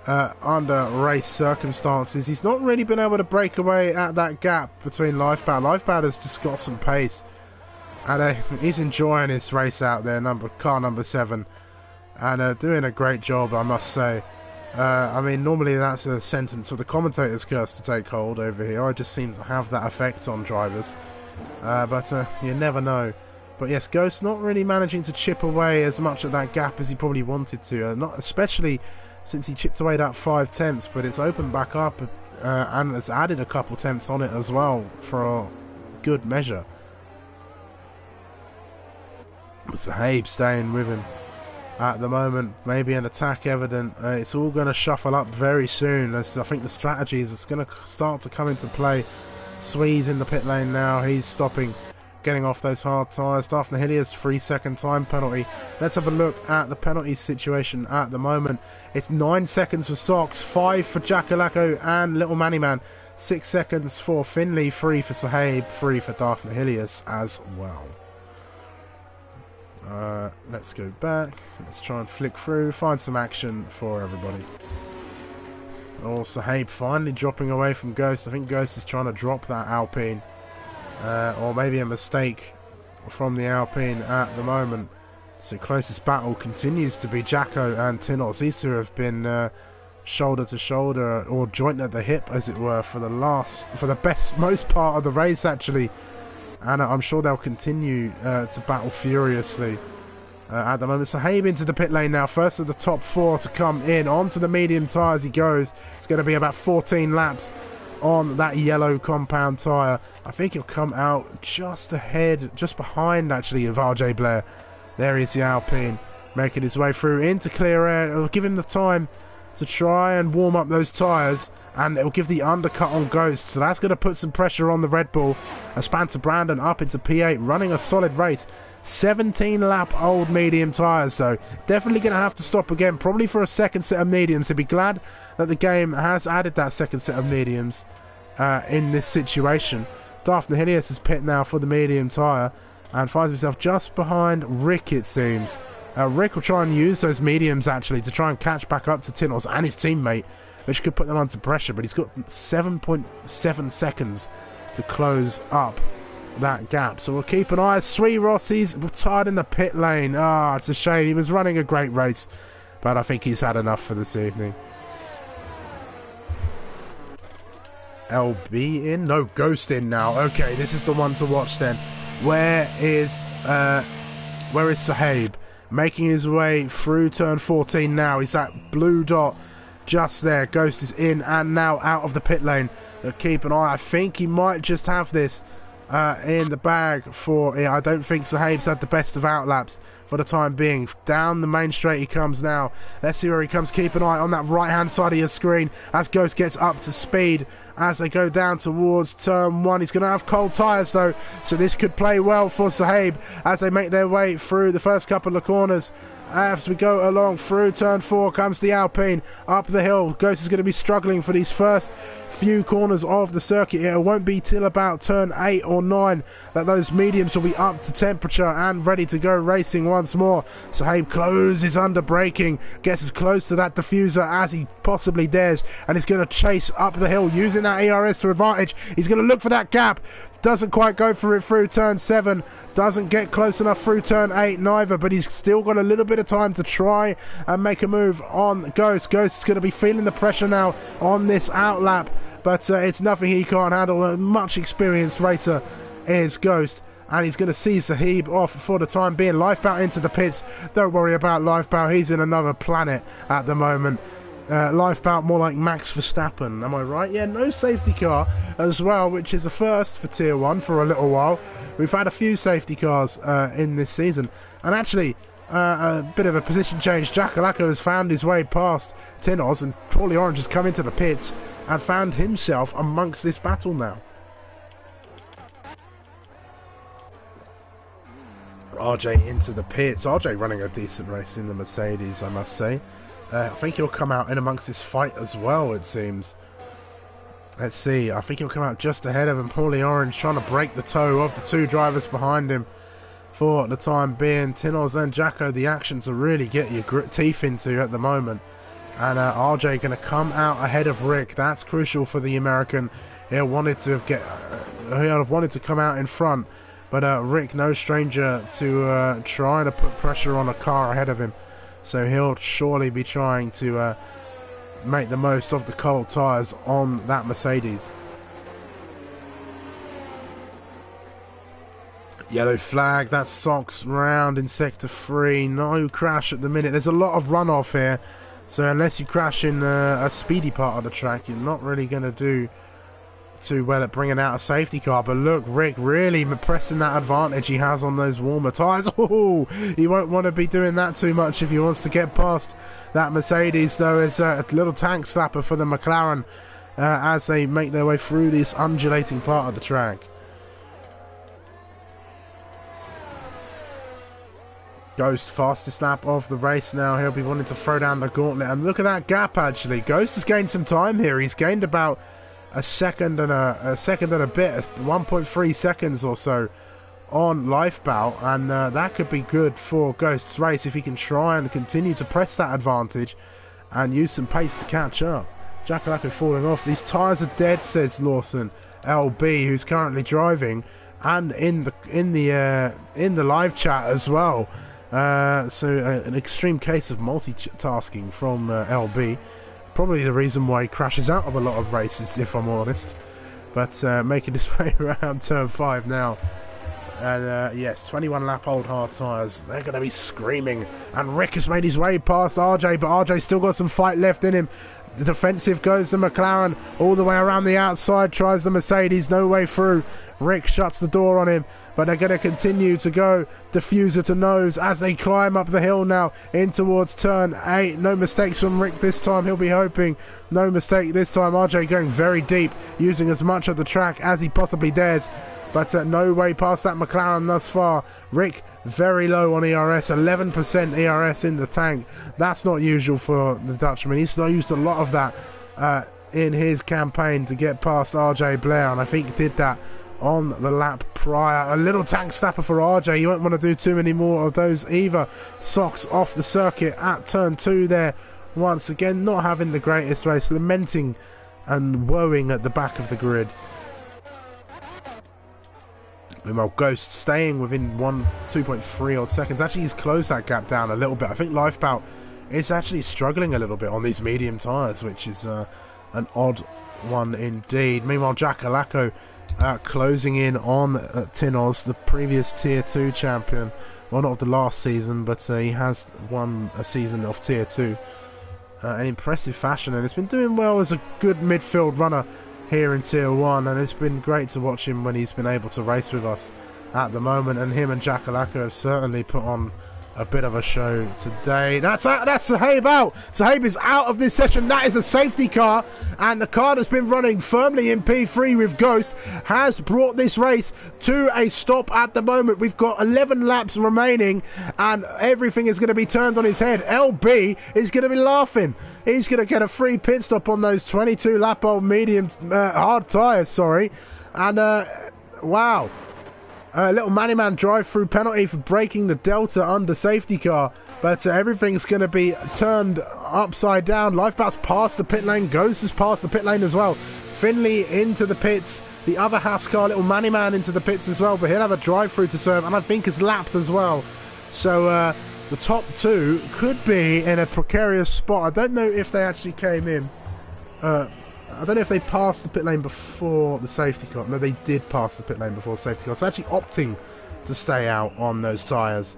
under race circumstances. He's not really been able to break away at that gap between Lifebound. Lifebound has just got some pace, and he's enjoying his race out there, car number 7, and doing a great job, I must say. I mean, normally that's a sentence for the commentator's curse to take hold over here. I just seem to have that effect on drivers. But you never know. But yes, Ghost not really managing to chip away as much at that gap as he probably wanted to. Not especially since he chipped away that 5 tenths, but it's opened back up and has added a couple tenths on it as well for a good measure. But Sahib staying with him at the moment. Maybe an attack evident. It's all going to shuffle up very soon. I think the strategies is going to start to come into play. Swee's in the pit lane now. He's stopping, getting off those hard tyres. Daphne Hilliard's 3-second time penalty. Let's have a look at the penalty situation at the moment. It's 9 seconds for Sox, 5 for Jakalako and Little Manny Man, 6 seconds for Finley, 3 for Sahib, 3 for Daphne Hilliard as well. Let's go back. Let's try and flick through, find some action for everybody. Oh, Sahib finally dropping away from Ghost. I think Ghost is trying to drop that Alpine. Or maybe a mistake from the Alpine at the moment. So closest battle continues to be Jacko and Tinos. These two have been shoulder to shoulder, or joint at the hip as it were, for the most part of the race actually. And I'm sure they'll continue to battle furiously. At the moment, Sahib into the pit lane now. First of the top 4 to come in. Onto the medium tyres he goes. It's going to be about 14 laps on that yellow compound tyre. I think he'll come out just ahead, just behind actually of RJ Blair. There is the Alpine making his way through into clear air. It'll give him the time to try and warm up those tyres, and it'll give the undercut on Ghost. So that's going to put some pressure on the Red Bull. Spancer Brandon up into P8, running a solid race. 17 lap old medium tyres, so definitely going to have to stop again, probably for a second set of mediums. He'll be glad that the game has added that second set of mediums in this situation. Daphne Hilliard is pit now for the medium tyre and finds himself just behind Rick, it seems. Rick will try and use those mediums actually to try and catch back up to Tinos and his teammate, which could put them under pressure, but he's got 7.7 seconds to close up that gap. So we'll keep an eye. Sweet Rossi's retired in the pit lane. It's a shame. He was running a great race, but I think he's had enough for this evening. LB in? No, Ghost in now. Okay, this is the one to watch then. Where is Sahib? Making his way through turn 14 now. He's that blue dot just there. Ghost is in and now out of the pit lane. Keep an eye. I think he might just have this in the bag for... I don't think Sahib's had the best of outlaps for the time being. Down the main straight he comes now. Let's see where he comes. Keep an eye on that right hand side of your screen as Ghost gets up to speed as they go down towards turn 1. He's going to have cold tyres though, so this could play well for Sahib as they make their way through the first couple of corners As we go along through turn 4 comes the Alpine up the hill. Ghost is going to be struggling for these first few corners of the circuit. It won't be till about turn 8 or 9 that those mediums will be up to temperature and ready to go racing once more. Sahib closes under braking, gets as close to that diffuser as he possibly dares, and is going to chase up the hill using that ERS to advantage. He's going to look for that gap. Doesn't quite go for it through turn 7. Doesn't get close enough through turn 8 neither, but he's still got a little bit of time to try and make a move on Ghost. Ghost is going to be feeling the pressure now on this outlap, but it's nothing he can't handle. A much experienced racer is Ghost, and he's going to see Sahib off for the time being. Lifeboat into the pits. Don't worry about Lifeboat. He's in another planet at the moment. Lifeboat more like Max Verstappen, am I right? Yeah, no safety car as well, which is a first for Tier 1 for a little while. We've had a few safety cars in this season, and actually a bit of a position change. Jakalaka has found his way past Tinos, and Paulie Orange has come into the pits and found himself amongst this battle now. RJ into the pits. RJ running a decent race in the Mercedes, I must say. I think he'll come out in amongst this fight as well, it seems. Let's see. I think he'll come out just ahead of him. Paulie Orange trying to break the toe of the two drivers behind him for the time being. Tinos and Jacko, the action to really get your teeth into at the moment. And RJ going to come out ahead of Rick. That's crucial for the American. He'll wanted to come out in front. But Rick, no stranger to trying to put pressure on a car ahead of him. So he'll surely be trying to make the most of the cold tyres on that Mercedes. Yellow flag, that's Sox round in sector 3. No crash at the minute. There's a lot of runoff here. So unless you crash in a speedy part of the track, you're not really going to do too well at bringing out a safety car. But look, Rick really pressing that advantage he has on those warmer tyres. Oh, he won't want to be doing that too much if he wants to get past that Mercedes, though. It's a little tank slapper for the McLaren as they make their way through this undulating part of the track. Ghost, fastest lap of the race now. He'll be wanting to throw down the gauntlet, and look at that gap. Actually, Ghost has gained some time here. He's gained about a second and a bit, 1.3 seconds or so on Lifeboat, and that could be good for Ghost's race if he can try and continue to press that advantage and use some pace to catch up. Jakalako falling off. These tyres are dead, says Lawson LB, who's currently driving, and in the live chat as well. So an extreme case of multitasking from LB. Probably the reason why he crashes out of a lot of races, if I'm honest. But making his way around turn 5 now. And yes, 21 lap old hard tyres. They're going to be screaming. And Rick has made his way past RJ, but RJ's still got some fight left in him. The defensive goes to McLaren all the way around the outside. Tries the Mercedes, no way through. Rick shuts the door on him. But they're going to continue to go diffuser to nose as they climb up the hill now in towards turn 8. No mistakes from Rick this time, he'll be hoping. No mistake this time. RJ going very deep, using as much of the track as he possibly dares. But no way past that McLaren thus far. Rick very low on ERS, 11% ERS in the tank. That's not usual for the Dutchman. He's not used a lot of that in his campaign to get past RJ Blair, and I think he did that on the lap prior. A little tank snapper for RJ. You won't want to do too many more of those either. Sox off the circuit at turn 2 there. Once again, not having the greatest race, lamenting and woeing at the back of the grid. Meanwhile, Ghost staying within 2.3 odd seconds. Actually, he's closed that gap down a little bit. I think Lifeboat is actually struggling a little bit on these medium tyres, which is an odd one indeed. Meanwhile, Jakalako closing in on Tinos, the previous Tier 2 champion. Well, not of the last season, but he has won a season of Tier 2 in impressive fashion, and it's been doing well as a good midfield runner here in Tier 1, and it's been great to watch him when he's been able to race with us at the moment. And him and Jakalako have certainly put on a bit of a show today. That's Sahib out. Sahib is out of this session. That is a safety car, and the car that's been running firmly in P3 with Ghost has brought this race to a stop at the moment. We've got 11 laps remaining, and everything is going to be turned on his head. LB is going to be laughing. He's going to get a free pit stop on those 22 lap old medium hard tyres, sorry. And wow. A little man-to-man drive-through penalty for breaking the Delta under safety car. But everything's going to be turned upside down. Lifeboat's past the pit lane. Ghost has passed the pit lane as well. Finley into the pits. The other Haas car, little man-to-man into the pits as well. But he'll have a drive-through to serve. And I think is lapped as well. So the top two could be in a precarious spot. I don't know if they actually came in. I don't know if they passed the pit lane before the safety car. No, they did pass the pit lane before the safety car. So actually opting to stay out on those tyres.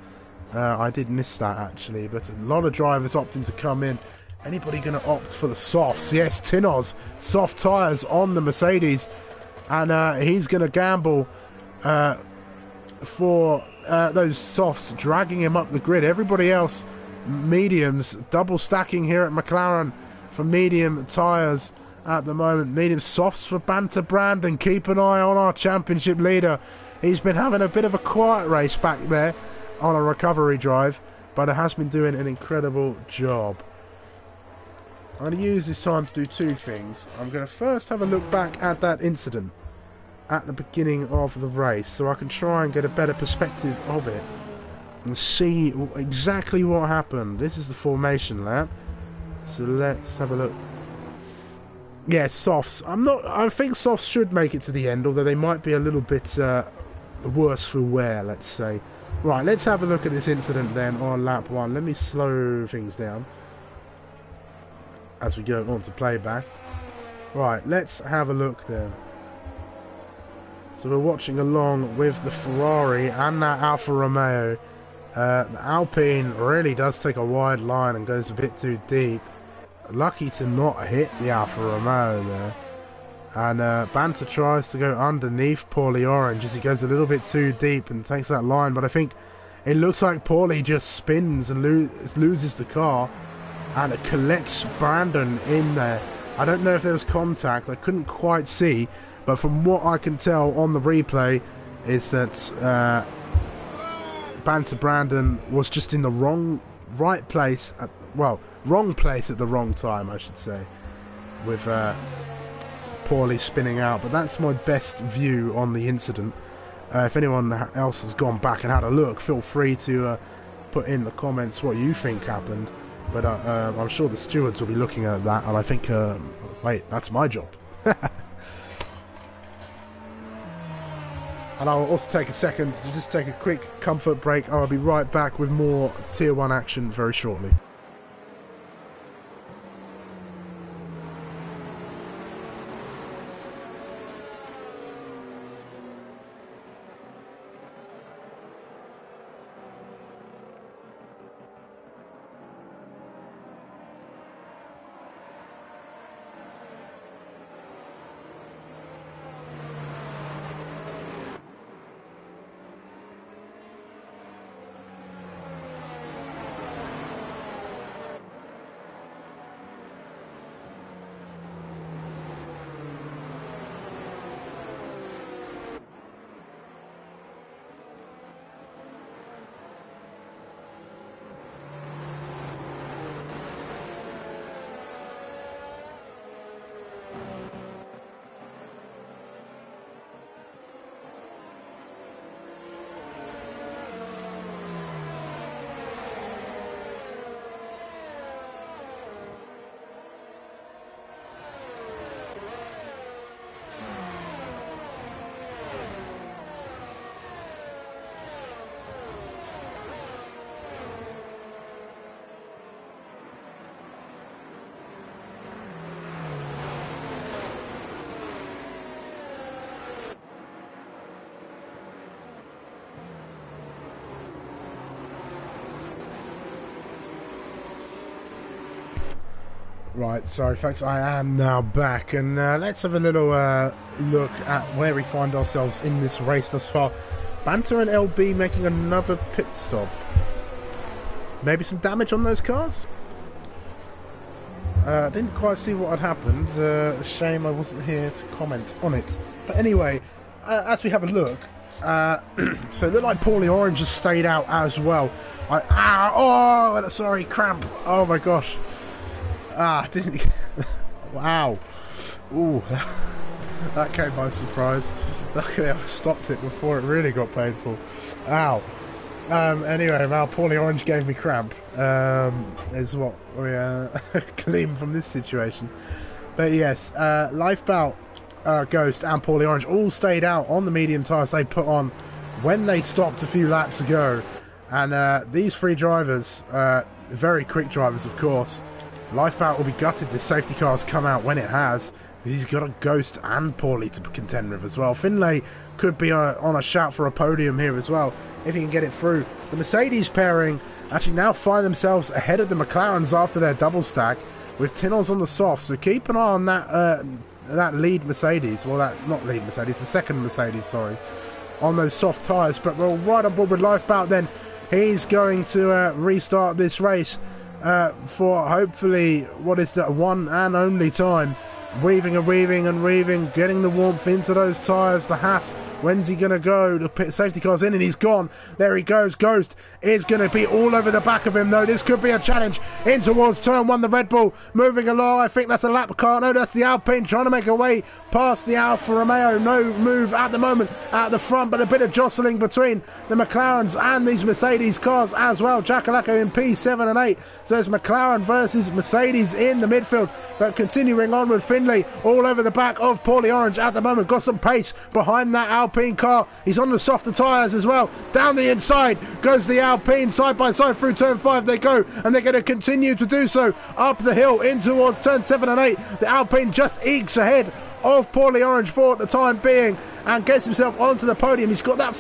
I did miss that actually, but a lot of drivers opting to come in. Anybody going to opt for the softs? Yes, Tinoz, soft tyres on the Mercedes. And he's going to gamble for those softs, dragging him up the grid. Everybody else, mediums, double stacking here at McLaren for medium tyres. At the moment, medium softs for Banter Brandon. Keep an eye on our championship leader. He's been having a bit of a quiet race back there on a recovery drive, but has been doing an incredible job. I'm going to use this time to do two things. I'm going to first have a look back at that incident at the beginning of the race, so I can try and get a better perspective of it and see exactly what happened. This is the formation lap, so let's have a look. Yeah, softs. I think softs should make it to the end, although they might be a little bit worse for wear, let's say. Right, let's have a look at this incident then on lap 1. Let me slow things down as we go on to playback. Right, let's have a look then. So we're watching along with the Ferrari and that Alfa Romeo. The Alpine really does take a wide line and goes a bit too deep. Lucky to not hit the Alfa Romeo there. And Banter tries to go underneath Paulie Orange as he goes a little bit too deep and takes that line. But I think it looks like Paulie just spins and loses the car. And it collects Brandon in there. I don't know if there was contact. I couldn't quite see. But from what I can tell on the replay is that Banter Brandon was just in the wrong place at the wrong time, I should say, with Paulie spinning out. But that's my best view on the incident. If anyone else has gone back and had a look, feel free to put in the comments what you think happened. But I'm sure the stewards will be looking at that, and I think, wait, that's my job. And I'll also take a second to just take a quick comfort break. I'll be right back with more Tier 1 action very shortly. Right, sorry folks, I am now back, and let's have a little look at where we find ourselves in this race thus far. Banter and LB making another pit stop. maybe some damage on those cars. Didn't quite see what had happened. Shame I wasn't here to comment on it. But anyway, as we have a look, so it looked like Paulie Orange has stayed out as well. Oh, sorry, cramp. Oh my gosh. Didn't. Wow. Ooh, that came by surprise. Luckily, I stopped it before it really got painful. Ow. Anyway, well, Paulie Orange gave me cramp. Is what we glean from this situation. But yes, Lifebout, Ghost, and Paulie Orange all stayed out on the medium tyres they put on when they stopped a few laps ago. And these three drivers, very quick drivers, of course. Lifebout will be gutted this safety car has come out when it has. He's got a Ghost and Paulie to contend with as well. Finlay could be on a shout for a podium here as well, if he can get it through. The Mercedes pairing actually now find themselves ahead of the McLarens after their double stack, with Tinnels on the soft. So keep an eye on that lead Mercedes. Well, not lead Mercedes, the second Mercedes, sorry, on those soft tyres. But we're right on board with Lifebout then. He's going to restart this race for hopefully what is the one and only time. Weaving and weaving and weaving, getting the warmth into those tyres. The Haas, when's he going to go? The safety car's in and he's gone. There he goes. Ghost is going to be all over the back of him, though. This could be a challenge in towards turn one. The Red Bull moving along. I think that's a lap car. No, that's the Alpine trying to make a way past the Alfa Romeo. No move at the moment at the front, but a bit of jostling between the McLarens and these Mercedes cars as well. Jackalacco in P7 and 8. So it's McLaren versus Mercedes in the midfield, but continuing on with Finlay all over the back of Paulie Orange at the moment. Got some pace behind that Alpine car. He's on the softer tyres as well. Down the inside goes the Alpine, side by side through turn 5 they go, and they're going to continue to do so up the hill in towards turn 7 and 8. The Alpine just ekes ahead of Paulie Orange for the time being and gets himself onto the podium. He's got that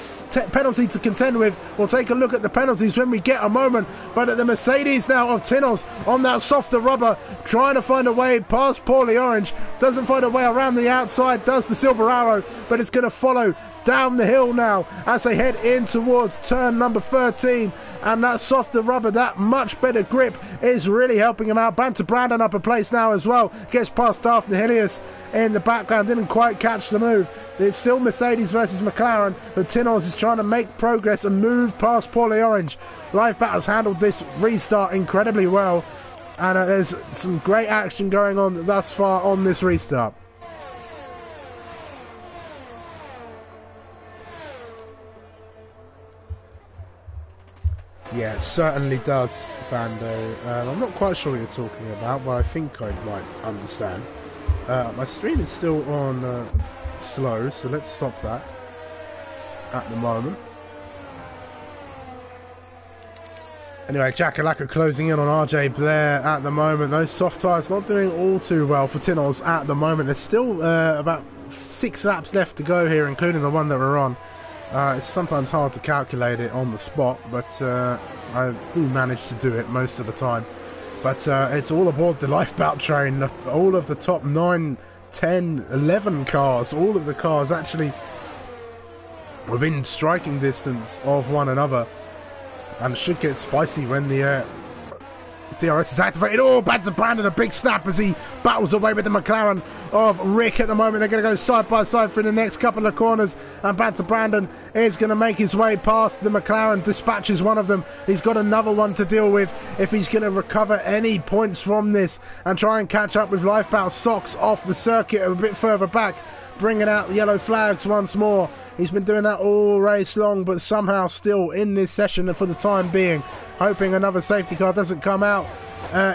penalty to contend with. We'll take a look at the penalties when we get a moment. But at the Mercedes now of Tinnels on that softer rubber, trying to find a way past Paulie Orange. Doesn't find a way around the outside, does the Silver Arrow, but it's going to follow down the hill now as they head in towards turn number 13. And that softer rubber, that much better grip, is really helping him out. Banter Brandon up a place now as well. Gets past Daphne Helios in the background. Didn't quite catch the move. It's still Mercedes versus McLaren, but Tinnels is trying to make progress and move past Paulie Orange. Lifebout has handled this restart incredibly well, and there's some great action going on thus far on this restart. Yeah, it certainly does, Vando. I'm not quite sure what you're talking about, but I think I might understand. My stream is still on slow, so let's stop that at the moment. Anyway, Jackalacco closing in on RJ Blair at the moment. Those soft tyres not doing all too well for Tinnels at the moment. There's still about 6 laps left to go here, including the one that we're on. It's sometimes hard to calculate it on the spot, but I do manage to do it most of the time. But it's all aboard the Lifebout train. All of the top 9, 10, 11 cars, all of the cars actually within striking distance of one another. And it should get spicy when the DRS is activated. Oh, Banter Brandon, a big snap as he battles away with the McLaren of Rick at the moment. They're going to go side by side through the next couple of corners, and Banter Brandon is going to make his way past the McLaren, dispatches one of them. He's got another one to deal with if he's going to recover any points from this and try and catch up with Lifebout. Socks off the circuit a bit further back, bringing out the yellow flags once more. He's been doing that all race long, but somehow still in this session for the time being, hoping another safety car doesn't come out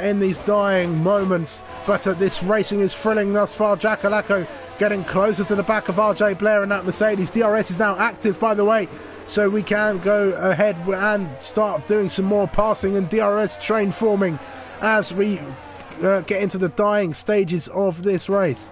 in these dying moments. But this racing is thrilling thus far. Jackalacco getting closer to the back of RJ Blair and that Mercedes. DRS is now active, by the way, so we can go ahead and start doing some more passing and DRS train forming as we get into the dying stages of this race.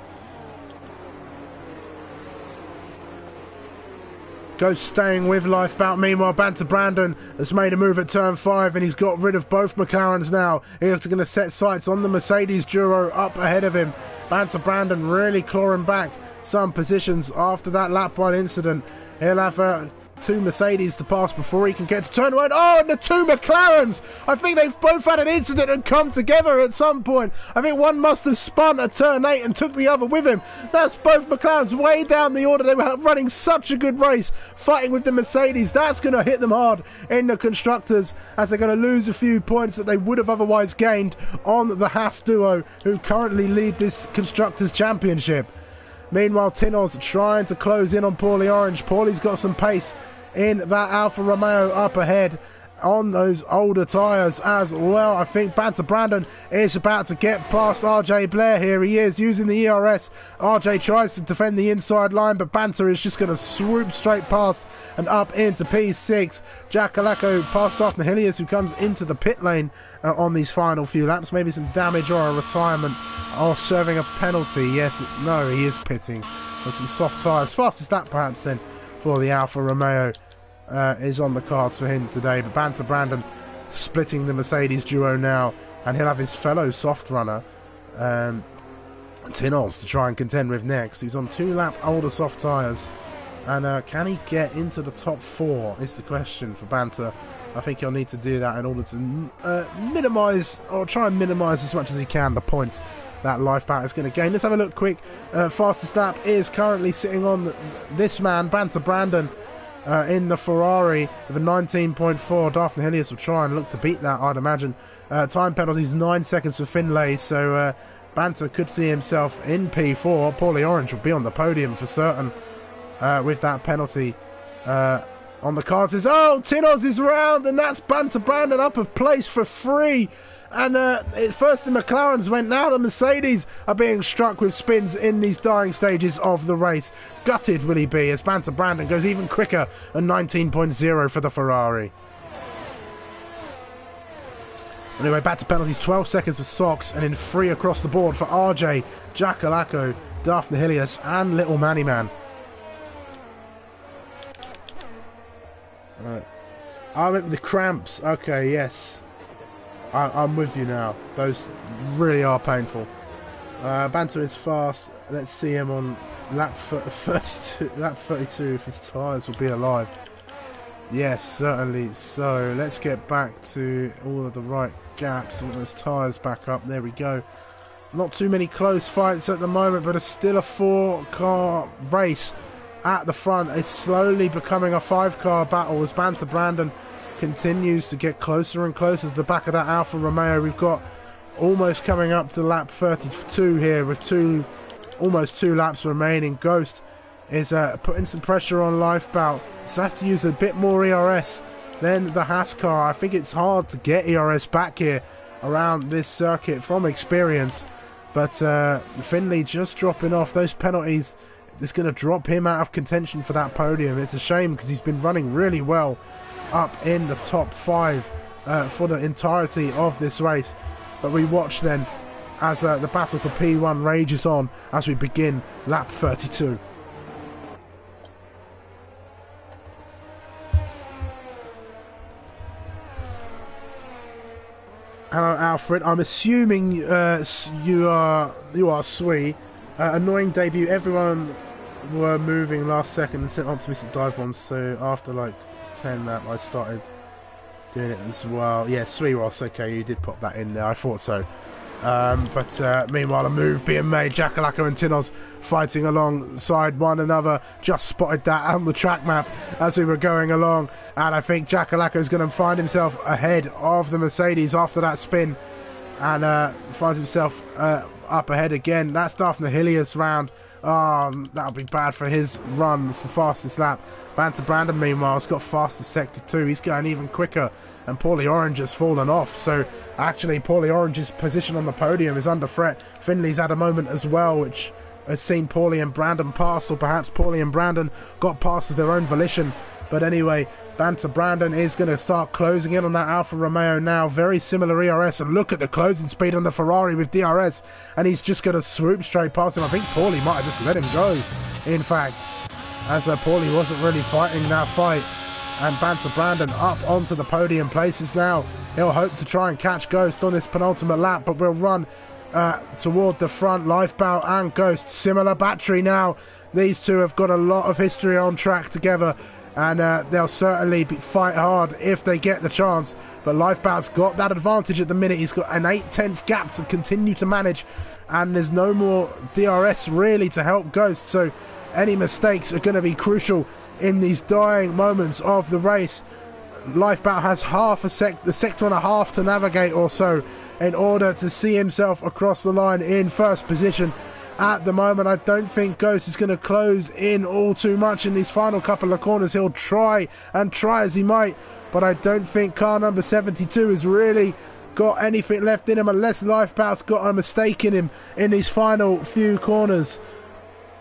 Ghost staying with Lifebout. Meanwhile, Banter Brandon has made a move at turn 5 and he's got rid of both McLarens now. He's going to set sights on the Mercedes Duro up ahead of him. Banter Brandon really clawing back some positions after that lap 1 incident. He'll have two Mercedes to pass before he can get to turn around. Oh, and the two McLarens! I think they've both had an incident and come together at some point. I think one must have spun at turn 8 and took the other with him. That's both McLarens way down the order. They were running such a good race, fighting with the Mercedes. That's going to hit them hard in the Constructors, as they're going to lose a few points that they would have otherwise gained on the Haas duo, who currently lead this Constructors Championship. Meanwhile, Tinoz trying to close in on Paulie Orange. Paulie's got some pace in that Alfa Romeo up ahead on those older tyres as well. I think Banter Brandon is about to get past RJ Blair here. He is using the ERS. RJ tries to defend the inside line, but Banter is just going to swoop straight past and up into P6. Jack Alacco past off Nahilius, who comes into the pit lane on these final few laps. Maybe some damage or a retirement or serving a penalty. Yes, no, he is pitting with some soft tyres. Fastest lap perhaps then for the Alfa Romeo is on the cards for him today. But Banter Brandon splitting the Mercedes duo now, and he'll have his fellow soft runner Tinoz to try and contend with next. He's on 2 lap older soft tyres, and can he get into the top 4 is the question for Banter. I think he'll need to do that in order to minimise, or try and minimise as much as he can, the points that Lifeboat is going to gain. Let's have a look quick. Fastest lap is currently sitting on this man, Banter Brandon, in the Ferrari with a 19.4. Daphne Hillius will try and look to beat that, I'd imagine. Time penalties 9 seconds for Finlay, so Banter could see himself in P4. Paulie Orange will be on the podium for certain with that penalty on the cards. Tinoz is round, and that's Banter Brandon up a place for free. And first the McLarens went, now the Mercedes are being struck with spins in these dying stages of the race. Gutted will he be as Banter Brandon goes even quicker at 19.0 for the Ferrari. Anyway, back to penalties, 12 seconds for Sox, and then 3 across the board for RJ, Jack Alacco, Daphne Hillius, and Little Manny Man. I went with the cramps. Okay, yes. I'm with you now. Those really are painful. Banter is fast. Let's see him on lap 32. Lap 32 if his tyres will be alive. Yes, certainly. So let's get back to all of the right gaps and those tyres back up. There we go. Not too many close fights at the moment, but it's still a 4-car race at the front. It's slowly becoming a 5-car battle as Banter Brandon continues to get closer and closer to the back of that Alfa Romeo. We've got almost coming up to lap 32 here with almost 2 laps remaining. Ghost is putting some pressure on Lifebout, so has to use a bit more ERS than the Haas car. I think it's hard to get ERS back here around this circuit from experience, but Finlay just dropping off. Those penalties is going to drop him out of contention for that podium. It's a shame because he's been running really well up in the top 5 for the entirety of this race. But we watch then as the battle for P1 rages on as we begin lap 32. Hello Alfred, I'm assuming you are Sui. Annoying debut, everyone were moving last second and sent optimistic dive bombs, so after like 10 lap I started doing it as well. Yeah, Sui Ross, okay, you did pop that in there, I thought so. But meanwhile a move being made, Jack Alacco and Tinoz fighting alongside one another. Just spotted that on the track map as we were going along, and I think Jack Alacco is going to find himself ahead of the Mercedes after that spin, and finds himself up ahead again. That's Daphne Hillius round. That'll be bad for his run for fastest lap. Banter Brandon meanwhile has got fastest sector 2. He's going even quicker, and Paulie Orange has fallen off. So actually Paulie Orange's position on the podium is under threat. Finley's had a moment as well which has seen Paulie and Brandon pass, or perhaps Paulie and Brandon got past of their own volition. But anyway, Banter Brandon is going to start closing in on that Alfa Romeo now. Very similar ERS, and look at the closing speed on the Ferrari with DRS, and he's just going to swoop straight past him. I think Paulie might have just let him go, in fact, as Paulie wasn't really fighting that fight. And Banter Brandon up onto the podium places now. He'll hope to try and catch Ghost on this penultimate lap, but we'll run toward the front. Lifebout and Ghost, similar battery now. These two have got a lot of history on track together and they'll certainly fight hard if they get the chance. But Lifebout's got that advantage at the minute. He's got an 8/10 gap to continue to manage, and there's no more DRS really to help Ghost, so any mistakes are going to be crucial in these dying moments of the race. Lifebout has half a the sector and a half to navigate or so in order to see himself across the line in first position. At the moment, I don't think Ghost is going to close in all too much in these final couple of corners. He'll try as he might, but I don't think car number 72 has really got anything left in him unless Lifebout's got a mistake in him in these final few corners.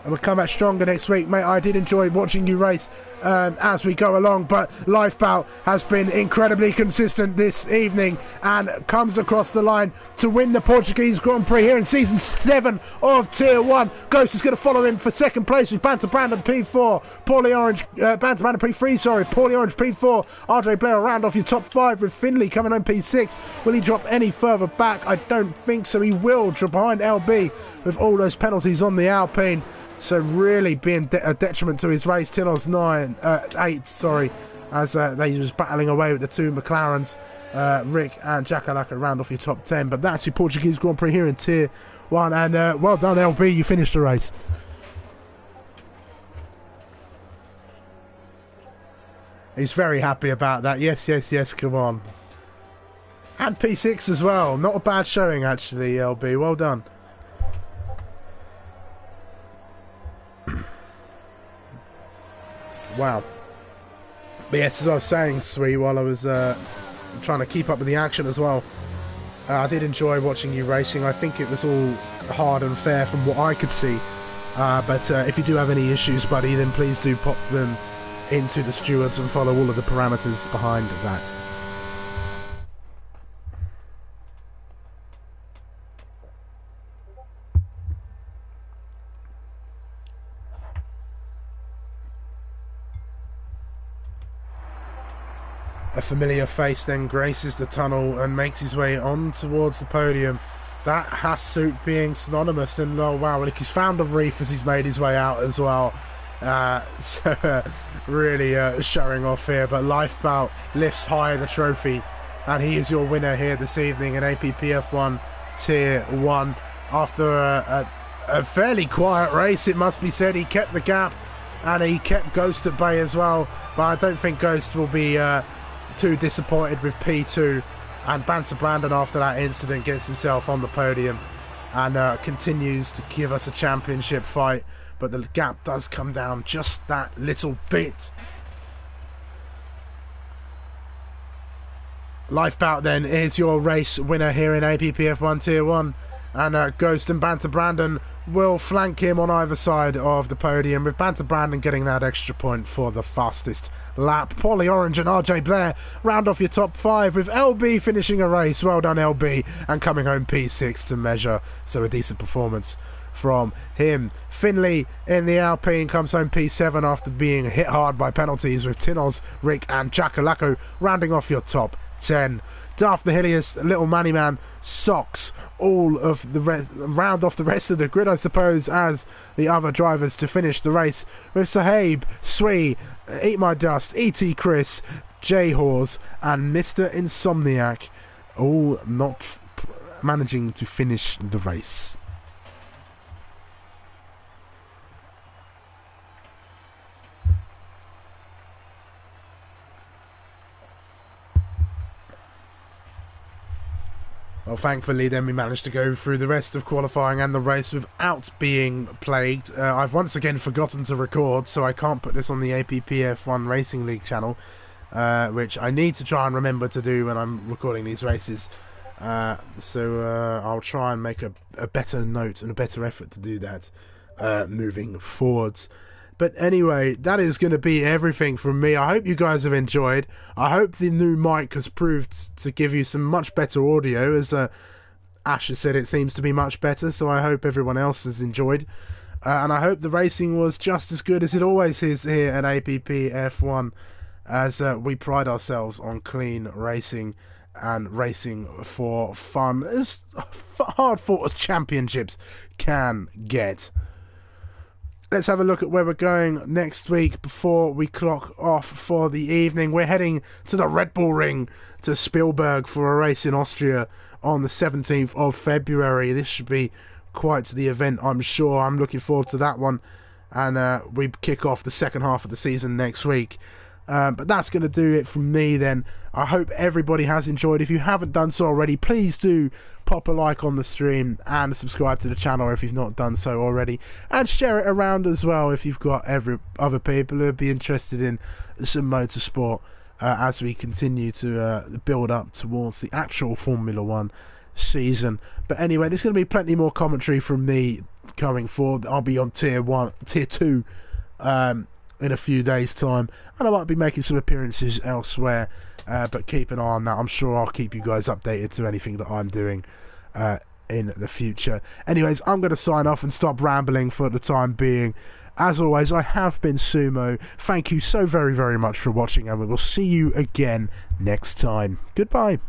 And we'll come back stronger next week, mate. I did enjoy watching you race as we go along, but Lifebout has been incredibly consistent this evening and comes across the line to win the Portuguese Grand Prix here in Season 7 of Tier 1. Ghost is going to follow him for second place with Banter Brandon P4, Paulie Orange, Banter Brandon P3, sorry, Paulie Orange P4, RJ Blair round off your top 5 with Finley coming home P6. Will he drop any further back? I don't think so. He will drop behind LB with all those penalties on the Alpine. So really being a detriment to his race. Tinos 8, sorry, as they was battling away with the two McLarens, Rick and Jakalaka round off your top 10. But that's your Portuguese Grand Prix here in Tier 1. And well done, LB, you finished the race. He's very happy about that. Yes, yes, yes, come on. And P6 as well. Not a bad showing, actually, LB. Well done. Wow. But yes, as I was saying, Sweet, while I was trying to keep up with the action as well, I did enjoy watching you racing. I think it was all hard and fair from what I could see. But if you do have any issues, buddy, then please do pop them into the stewards and follow all of the parameters behind that. A familiar face then graces the tunnel and makes his way on towards the podium. That Haas suit being synonymous, and oh wow, look, he's found a reef as he's made his way out as well. So really showing off here, but Lifebout lifts high the trophy, and he is your winner here this evening in APPF1 Tier 1. After a fairly quiet race, it must be said, he kept the gap and he kept Ghost at bay as well, but I don't think Ghost will be too disappointed with P2, and Banter Brandon after that incident gets himself on the podium and continues to give us a championship fight, but the gap does come down just that little bit. Lifebout then is your race winner here in APPF1 Tier 1, and Ghost and Banter Brandon will flank him on either side of the podium, with Banter Brandon getting that extra point for the fastest lap. Paulie Orange and RJ Blair round off your top 5, with LB finishing a race. Well done, LB, and coming home P6 to measure, so a decent performance from him. Finley in the Alpine comes home P7 after being hit hard by penalties, with Tinos, Rick and Jakalako rounding off your top 10. Daft the Hilliest, Little Manny Man, Socks all of the round off the rest of the grid, I suppose, as the other drivers to finish the race, with Sahib, Swee, Eat My Dust, E.T. Chris, J-Hawes and Mr. Insomniac all not managing to finish the race. Well, thankfully then we managed to go through the rest of qualifying and the race without being plagued. I've once again forgotten to record, so I can't put this on the APPF1 Racing League channel, which I need to try and remember to do when I'm recording these races. So I'll try and make a better note and a better effort to do that moving forwards. But anyway, that is going to be everything from me. I hope you guys have enjoyed. I hope the new mic has proved to give you some much better audio. As Ash has said, it seems to be much better, so I hope everyone else has enjoyed. And I hope the racing was just as good as it always is here at APPF1, as we pride ourselves on clean racing and racing for fun, as hard fought as championships can get. let's have a look at where we're going next week before we clock off for the evening. We're heading to the Red Bull Ring to Spielberg for a race in Austria on the 17th of February. This should be quite the event, I'm sure. I'm looking forward to that one. And we kick off the second half of the season next week. But that's going to do it from me then. I hope everybody has enjoyed. If you haven't done so already, please do pop a like on the stream and subscribe to the channel if you've not done so already, and share it around as well if you've got other people who would be interested in some motorsport as we continue to build up towards the actual Formula 1 season. But anyway, there's going to be plenty more commentary from me going forward. I'll be on tier 2 in a few days time, and I might be making some appearances elsewhere, but keep an eye on that. I'm sure I'll keep you guys updated to anything that I'm doing in the future. Anyways, I'm going to sign off and stop rambling for the time being. As always, I have been Sumo. Thank you so very, very much for watching, and we will see you again next time. Goodbye.